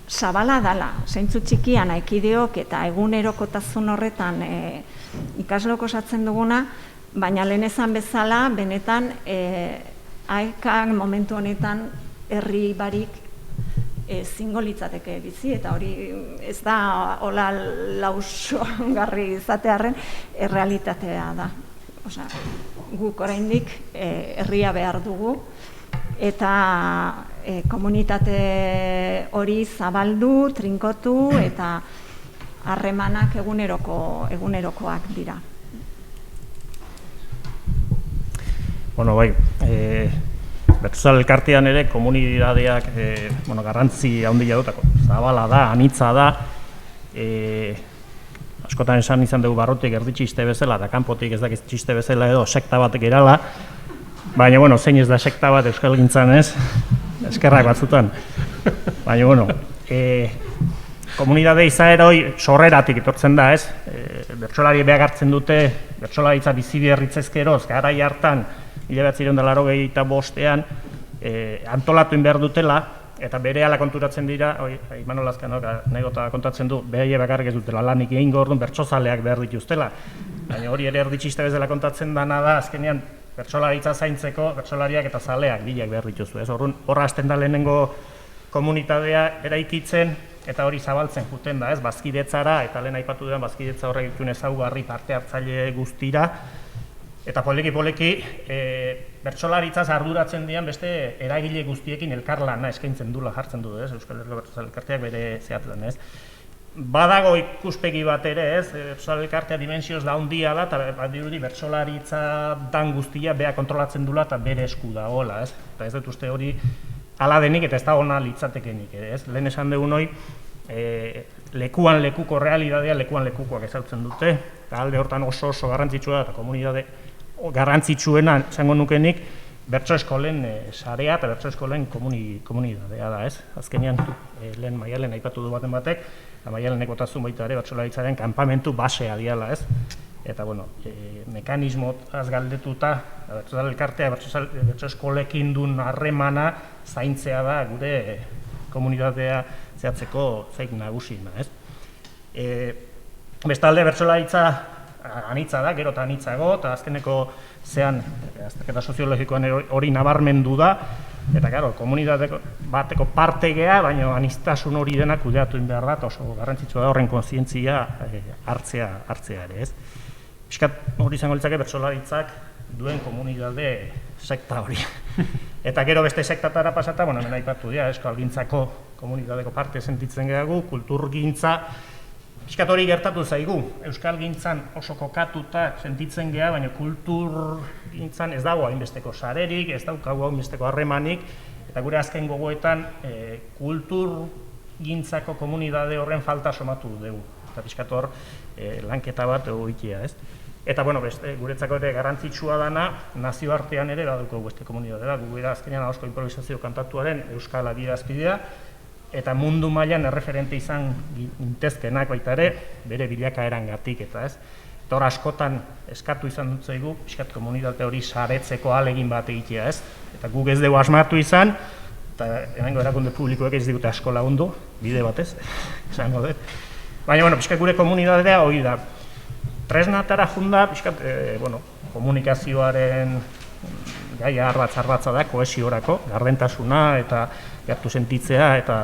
zabala dala, zeintzu txikian ekideok eta egunerokotasun horretan ikaslok osatzen duguna, baina lehen esan bezala, benetan AEKak momentu honetan herri barik zingo litzateke bizi, eta hori ez da hola lausogarri izatearren errealitatea da. Guk oraindik herria behar dugu, eta komunitate hori zabaldu, trinkotu, eta harremanak egunerokoak dira. Bueno, bai, Bertsozal elkartean ere komunitateak garrantzi handia dutako. Zabala da, anitza da, askotan esan izan dugu barrutik erdi txiste bezala, eta kanpotik ez dakiz txiste bezala edo sekta bat gerala, baina, zein ez da sekta bat euskalgintzan ez, eskerrak batzutan. Baina, komunitate izaera hori sorreratik etortzen da ez, bertsolari behar hartzen dute, bertsolaritza bizi berritzezkeroz, garai hartan, 1985ean antolatu behar dutela, eta berehala konturatzen dira, Imanol Lazkanok anekdota kontatzen du, behaie bakarrik ez dutela lanik egingo orduan bertsozaleak behar dituztela. Baina hori ere erditxiste bezala kontatzen dana da, azkenean bertsolaritza zaintzeko, bertsolariak eta zaleak bilak behar dituzu. Horra hasten da lehenengo komunitatea eraikitzen, eta hori zabaltzen juten da, bazkidetzara, eta lehen aipatu dudan bazkidetza horrek dituen ezaugarri parte hartzaile guztira, eta poleki bertsolaritzaz arduratzen dian beste eragile guztiekin elkarlana eskaintzen dula jartzen du, Euskal Herriko Bertsozal Elkarteak bere zehatlan, Badago ikuspegi bat ere, Bertsozal Elkartea dimensioz da handia da, eta badirudi bertsolaritza dan guztia bea kontrolatzen dula eta bere esku dagoela, Eta ez dut uste hori hala denik eta ez da ona litzatekenik, Lehen esan dugun hori, lekuan lekuko realidadea lekuan lekukoak ezautzen dute, eta alde hortan oso garrantzitsua da, eta komunitate garrantzitsuena esango nukenik bertso eskolen sarea eta bertso eskolen komunitatea da, Azkenean, lehen Maialen aipatu du baten batek, eta Maialen ekotazun baita ere bertsolaritzaren kanpamentu basea diala, Eta, mekanismoaz galdetuta, Bertsozal Elkartea, bertso eskolekin duen harremana zaintzea da gure komunitatea zehatzeko zaik nagusiena, Bestalde, bertsolaritza anitza da, gero eta anitzago, eta azkeneko azterketa soziologikoan hori nabarmendu da, eta, komunitate bateko parte gea, baina aniztasun hori dena kudeatu behar da, oso garrantzitsua da horren kontzientzia hartzea ere, Piskat hori izango litzake bertsolaritzak duen komunitate sekta hori. Eta gero beste sektatara pasata, hemen aipatu dira, euskalgintzako komunitateko parte sentitzen gehiago, kulturgintza, piskat hori gertatu zaigu, euskalgintzan oso kokatuta sentitzen geha, baina kulturgintzan ez dago hainbesteko sarerik, ez daukagu hainbesteko harremanik, eta gure azken gogoetan kulturgintzako komunitate horren falta somatu dugu. Eta piskat hor lanketa bat egoikia, Eta, bueno, guretzako ere garrantzitsua dana, nazioartean ere baduko beste komunitatea, gugera azkenean ahozko improvisazio kantatuaren Euskal adierazpidea, eta mundu mailan erreferente izan gintezkenak baita ere, bere bilakaerangatik, eta ez. Eta hor askotan eskatu izan dut zaigu, pixkat komunitate hori saretzeko ahalegin bat egitea, ez. Eta guk ez dugu asmatu izan, eta hemengo erakunde publikoek ez digute asko lagundu, bide batez, esango dut. Baina, bueno, pixkat gure komunitatea hori da. Tresnatara junda, pixkat, komunikazioaren gaia arbatza da, kohesiorako, gardentasuna eta gertu sentitzea eta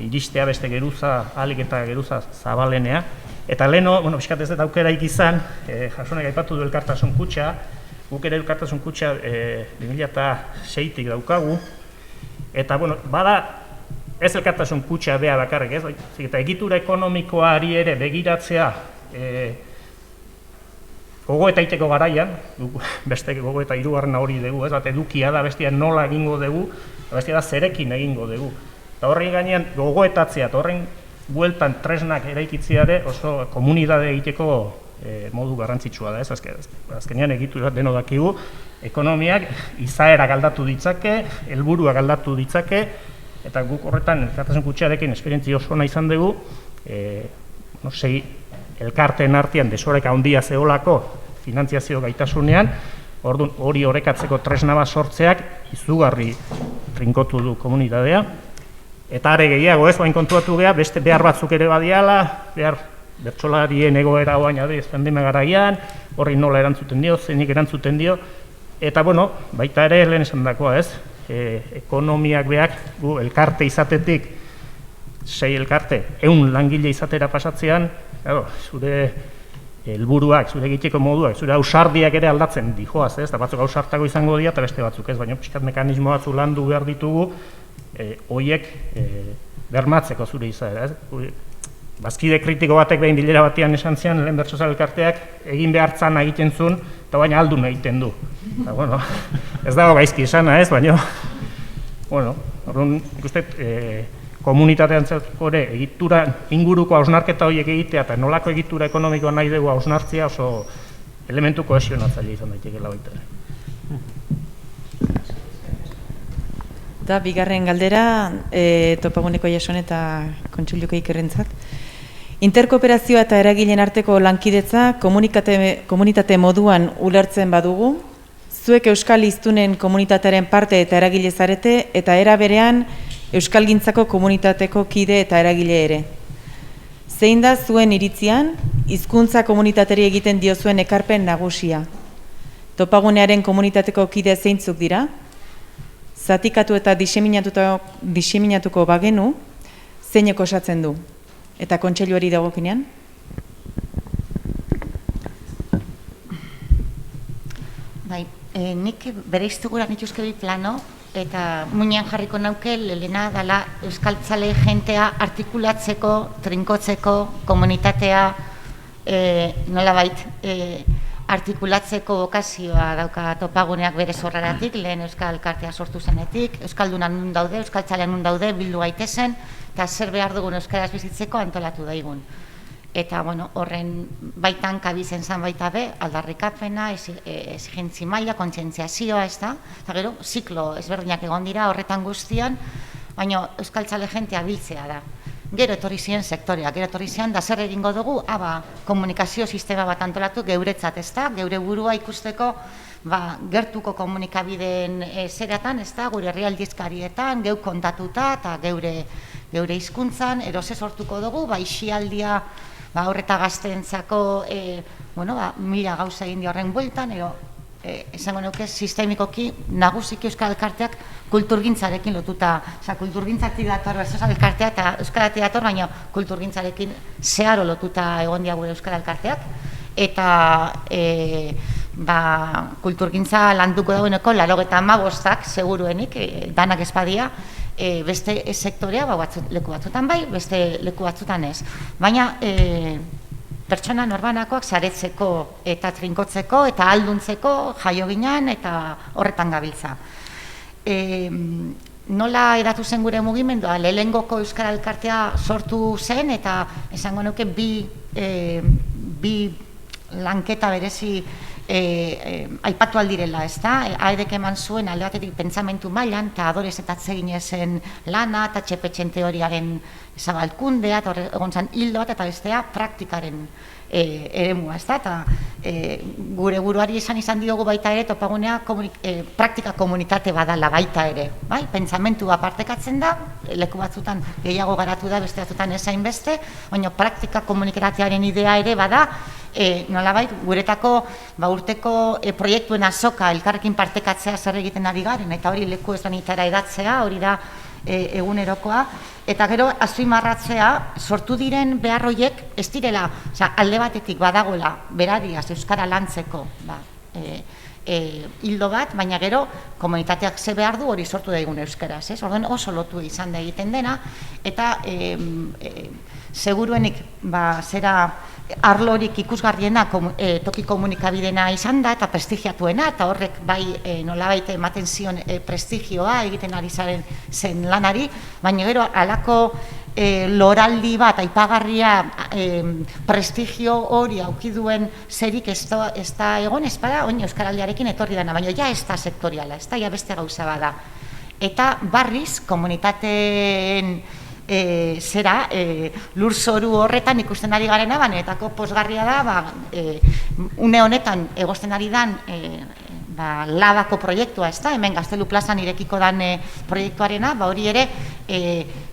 iristea beste geruza, ahalik eta geruza zabalenea. Eta leheno, pixkat ez dut aukeraik izan, Jasonek aipatu du elkartasun kutxa, guk ere elkartasun kutxa 2006-tik daukagu, eta, bada ez elkartasun kutxa bea bakarrik, ez? Eta egitura ekonomikoari ere begiratzea gogoeta egiteko garaian, beste gogoeta 3. hori dugu, ez bat edukia da, bestia nola egingo dugu, bestia da zerekin egingo dugu. Eta horren gainean gogoetatzea, eta horren bueltan tresnak eraikitzeare oso komunitate egiteko modu garrantzitsua da, ez? Azkenean egitura deno dakigu, ekonomiak izaerak aldatu ditzake, helburuak aldatu ditzake, eta guk horretan elkartasun kutxarekin esperientzia oso ona izan dugu, elkarteen artean desoreka handia zeolako finantziazio gaitasunean, orduan hori orekatzeko tresna bat sortzeak izugarri trinkotu du komunitatea. Eta are gehiago ez, bain kontuatu geha, beste behar batzuk ere badiala, behar bertsolarien egoera baina pandemia garaian, horri nola erantzuten dio, zeinik erantzuten dio, eta baita ere lehen esan dakoa ez, ekonomiak beak gu elkarte izatetik, 6 elkarte, 100 langile izatera pasatzean, zure helburuak, zure egiteko moduak, zure ausardiak ere aldatzen dijoaz, ez? Eta batzuk ausartago izango dira eta beste batzuk ez, baina pixkat mekanismo batzu landu behar ditugu, horiek bermatzeko zure izaera, ez? Bazkide kritiko batek behin bilera batean esan zian, lehen bertsozal elkarteak egin behartzan egiten zuen, eta baina aldun egiten du. Eta, ez dago gaizki esana, ez? Baina, orduan, ikustet, komunitatean ere egitura inguruko hausnarketa horiek egitea eta nolako egitura ekonomikoa nahi dugu hausnartzea oso elementu kohesionatzaile izan daitekeela baita ere. Eta bigarren galdera, Topaguneko Jason eta Kontseiluko Ikerrentzat. Interkooperazioa eta eragileen arteko lankidetza komunitate moduan ulertzen badugu, zuek Euskal hiztunen komunitatearen parte eta eragile zarete eta era berean Euskalgintzako komunitateko kide eta eragile ere. Zein da zuen iritzian, hizkuntza komunitateri egiten diozuen ekarpen nagusia? Topagunearen komunitateko kide zeintzuk dira? Zatikatu eta diseminatuko bagenu, zeinek osatzen du? Eta kontseiluari dagokinean? Bai, nik bereiztu gura nituzke bi plano, eta muinean jarriko nauke lehena dela euskaltzale jentea artikulatzeko, trinkotzeko, komunitatea nolabait artikulatzeko bokazioa dauka Topaguneak bere sorreratik, lehen euskal elkartea sortu zenetik, euskaldunan nun daude, euskaltzalean nun daude, bildu gaitezen, eta zer behar dugun euskaraz bizitzeko antolatu daigun. Eta, horren baitan kabizen zan baita be, aldarrikapena, exigentzi maila, kontzientziazioa, ez da? Eta gero, ziklo ezberdinak egon dira horretan guztian, baina euskaltzale jentea biltzea da. Gero etorri ziren sektorea, gero etorri ziren da zer egingo dugu, komunikazio sistema bat antolatu geuretzat, ez da? Geure burua ikusteko, gertuko komunikabideen zeratan, ez da? Gure herrialdizkarietan, geu kontatuta eta geure hizkuntzan, erose sortuko dugu, isialdia, horreta gazteentzako, mila gauza egin horren bueltan, esango nuke sistemikoki nagusiki euskal elkarteak kulturgintzarekin lotuta, kulturgintzatik dator euskal elkartea eta euskalatik dator, baina kulturgintzarekin zeharo lotuta egon dia gure euskal elkarteak, eta kulturgintza landuko dagoeneko 85 seguruenik, danak espadia, beste sektorea leku batzutan bai, beste leku batzutan ez. Baina pertsona norbanakoak saretzeko eta trinkotzeko eta alduntzeko jaio ginen eta horretan gabiltza. Nola edatu zen gure mugimendua? Lehengoko euskara elkartea sortu zen eta esango nuke bi lanketa berezi aipatu aldirela, ez da? Aedek eman zuen alde batetik pentsamentu mailan, eta adorez eta atzeginezen lana, eta txepetxen teoriaren zabalkundea, eta egon zen hildo bat, eta bestea praktikaren eremua, ez da? Eta gure buruari izan diogu baita ere, topagunea praktika komunitate badala baita ere, bai? Pentsamentua partekatzen da, leku batzutan gehiago garatu da, beste batzutan ezain beste, baina praktika komunikatearen idea ere bada, nolabait guretako urteko proiektuen azoka elkarrekin partekatzea zer egiten ari garen, eta hori leku ezberdinetara hedatzea, hori da egunerokoa, eta gero azpimarratzea sortu diren behar horiek ez direla, alde batetik badagoela berariaz euskara lantzeko hildo bat, baina gero komunitateak ze behar du hori sortu daigun euskaraz, orduan oso lotu izan da egiten dena, eta seguruenik zera arlorik ikusgarriena toki komunikabidena izan da, eta prestigiatuena, eta horrek bai nolabait ematen zion prestigioa egiten ari zen lanari, baina gero alako loraldi bat, aipagarria prestigio hori aukiduen zerik ez da egon, ez bada, oin euskaraldiarekin etorri dena, baina ja ez da sektoriala, ez da, ja beste gauza bada. Eta barriz, komunitateen lurzoru horretan ikusten ari garena, banetako posgarria da, une honetan egozten ari dan labako proiektua, ez da, hemen Gaztelu plazan irekiko dan proiektuarena, hori ere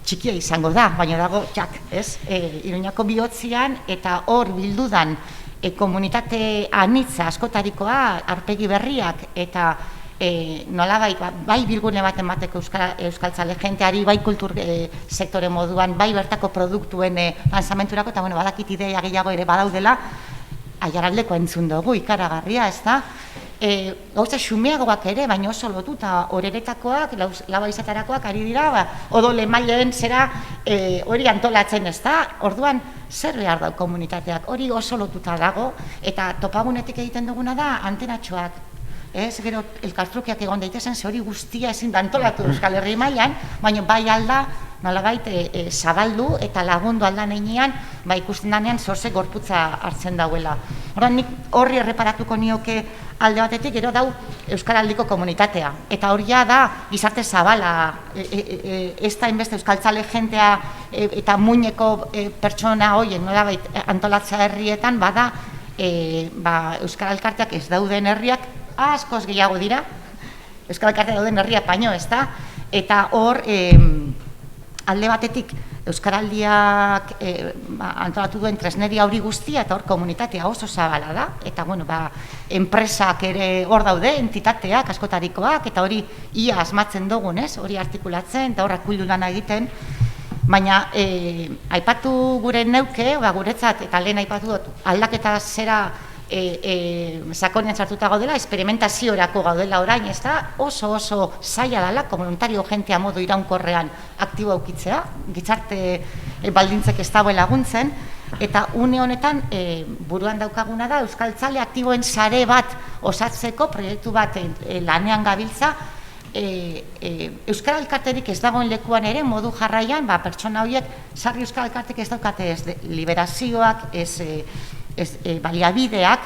txikia izango da, baina dago jak, ez, Iruñako bihotzian, eta hor bildudan komunitate anitza askotarikoa, arpegi berriak, eta nolabait, bai bilgune bat emateko euskaltzale jenteari, bai kultur sektore moduan, bai bertako produktuen lanzamenturako, eta badakit ideia gehiago ere badaudela, Aiaraldeko entzun dugu, ikaragarria, ez da? Gauza xumeagoak ere, baina oso lotuta horeretakoak, laba izaterakoak ari dira, odole mailen zera hori antolatzen, ez da? Orduan, zer behar dau komunitateak, hori oso lotuta dago, eta topagunetik egiten duguna da antenatxoak. Ez, gero, elkartrukeak egon daitezen, ze hori guztia ezin da antolatu Euskal Herri mailan, baina bai alda, nolabait, zabaldu eta lagundu aldan einean, ikusten danean zorze gorputza hartzen dauela. Horren, nik horri erreparatuko nioke alde batetik, gero dau Euskaraldiko komunitatea. Eta hori da, gizarte zabala, ez da inbeste euskaltzale jentea eta muineko pertsona horien, nolabait, antolatzea herrietan, bada, Euskal Elkarteak ez dauden herriak, askoz gehiago dira, Euskal Elkartea dauden herriak baino, ez da? Eta hor, alde batetik, Euskaraldiak antolatu duen tresneria hori guztia, eta hor komunitatea oso zabala da, eta, enpresak ere hor daude, entitateak, askotarikoak, eta hori ia asmatzen dugun, ez? Hori artikulatzen, eta horrak kuldu lana egiten, baina aipatu gure neuke, guretzat, eta lehen aipatu dut, aldaketa zera sakonean sartuta gaudela, esperimentaziorako gaudela orain, ez da, oso zaila dela, komunitario jentea modu iraunkorrean aktibo aukitzea, gizarte baldintzek ez dago laguntzen, eta une honetan buruan daukaguna da, euskaltzale aktiboen sare bat osatzeko, proiektu bat lanean gabiltza, Euskal Elkarterik ez dagoen lekuan ere, modu jarraian, pertsona horiek, sarri Euskal Elkartek ez daukate ez liberazioak, ez baliabideak,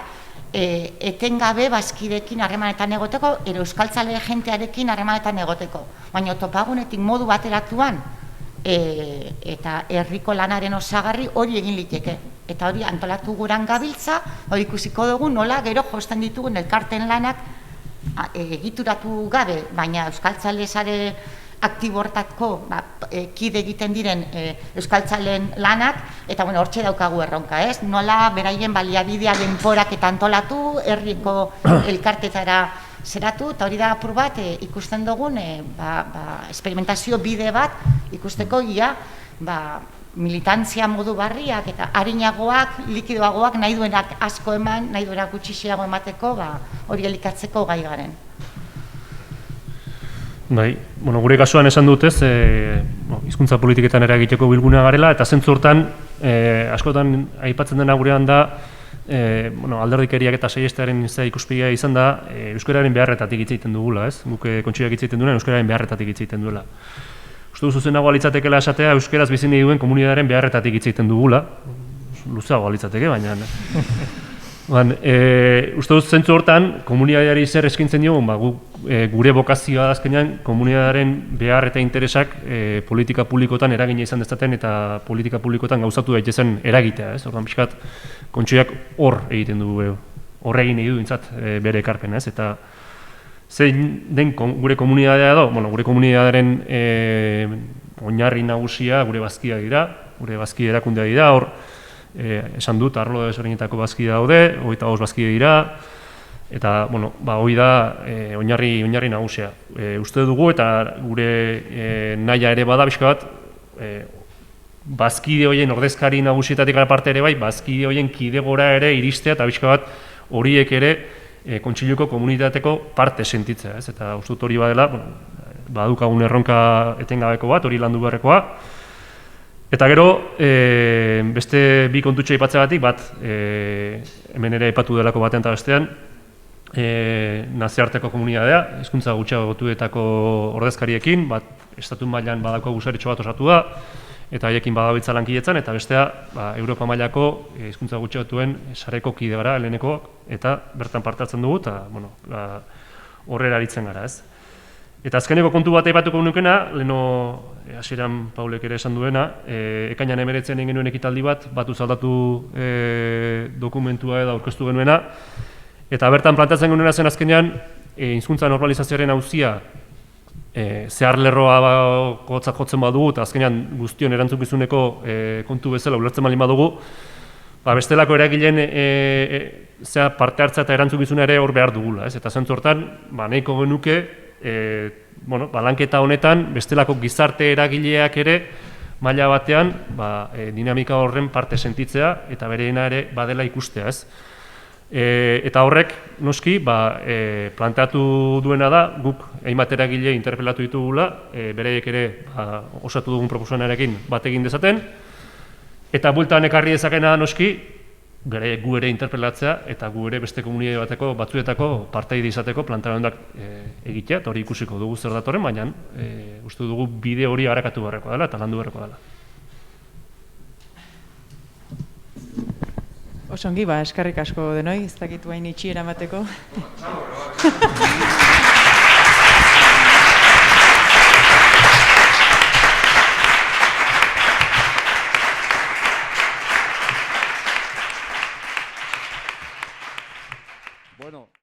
etengabe bazkidekin harremanetan egoteko, euskaltzale jentearekin harremanetan egoteko. Baina topagunetik modu bateratuan, eta herriko lanaren osagarri hori egin liteke. Eta hori antolatu guran gabiltza, hori ikusiko dugu nola gero josten ditugun elkarten lanak egituratu gabe, baina euskaltzale sare aktibortako kide egiten diren euskaltzalen lanak, eta hortxe daukagu erronka, ez? Nola beraien baliabidea denporak eta antolatu, herriko elkartetara zeratu, eta hori da apur bat ikusten dugun esperimentazio bide bat ikusteko ia militantzia modu barriak eta harinagoak, likidoagoak nahi duenak asko eman, nahi duenak gutxixiago emateko, hori elikatzeko gai garen. Bai, gure kasuan esan dut ez, hizkuntza politiketan eragiteko bilgunea garela, eta zentzu hortan, askotan aipatzen dena gurean da, alderdikeriak eta saihestearen ikuspegia izan da, euskararen beharretatik hitz egiten dugula, ez? Guk kontseiluak hitz egiten duena, euskararen beharretatik hitz egiten duela. Uste du zuzenagoa litzatekeela esatea, euskaraz bizi nahi duen komunitatearen beharretatik hitz egiten dugula, luzeagoa litzateke, baina... Uste dut zentzu hortan, komunitateari zer eskintzen diogun, gure bokazioa da azkenean komunitatearen behar eta interesak politika publikotan eragina izan dezaten eta politika publikotan gauzatu daitezen eragitea, ez? Orduan pixkat, Kontxoiak hor egiten du, hor egin egin duintzat bere ekarpena, ez? Eta zein den gure komunitatea edo, gure komunitatearen oinarri nagusia gure bazkia dira, gure bazki erakundea dira, hor esan dut, arlo desberdinetako bazki daude, 25 bazki dira, eta, hori da oinarri nagusia. Uste dugu eta gure nahia ere bada, bizka bat, bazkide horien ordezkari nagusietatik aparte ere bai, bazkide horien kidegora ere iristea eta bizka bat horiek ere Kontseiluko komunitateko parte sentitzea, ez? Eta uste dut hori badela, badukagun erronka etengabeko bat, hori landu beharrekoa. Eta gero, beste bi kontutxe aipatzeagatik, bat, hemen ere aipatu delako batean eta bestean, nazioarteko komunitatea, hizkuntza gutxiagotuetako ordezkariekin, bat, estatu mailan badako gusaritxo bat osatu da, eta haiekin badabiltza lankidetzan, eta bestea, Europa mailako hizkuntza gutxiagotuen sareko kide gara, helenekoak, eta bertan parte hartzen dugu, eta horrela aritzen gara, ez? Eta azkeneko kontu bat aipatuko nukena, leheno hasieran Paulek ere esan duena, ekainan 19 egin genuen ekitaldi bat, batuz aldatu dokumentua edo aurkeztu genuena, eta bertan planteatzen genuena zen azkenean, hizkuntza normalizazioaren auzia zehar lerroa gotzak jotzen badugu, eta azkenean guztion erantzukizuneko kontu bezala ulertzen baldin badugu, bestelako eragileen parte hartza eta erantzukizuna ere hor behar dugula, ez? Eta zentzu hortan, nahiko genuke, lanketa honetan, bestelako gizarte eragileak ere, maila batean, dinamika horren parte sentitzea, eta bereena ere badela ikustea, ez? Eta horrek, noski, planteatu duena da, guk hainbat eragile interpelatu ditugula, bereiek ere osatu dugun proposamenarekin bat egin dezaten, eta bueltan ekarri dezakena noski, gu ere interpelatzea eta gu ere beste komunitate bateko batzuetako partaide izateko planteamenduak egitea, eta hori ikusiko dugu zer datorren, baina uste dugu bide hori arakatu beharrekoa dela eta landu beharrekoa dela. Osongi, eskerrik asko denoi, ez dakitu hain itxi eramateko. Bueno.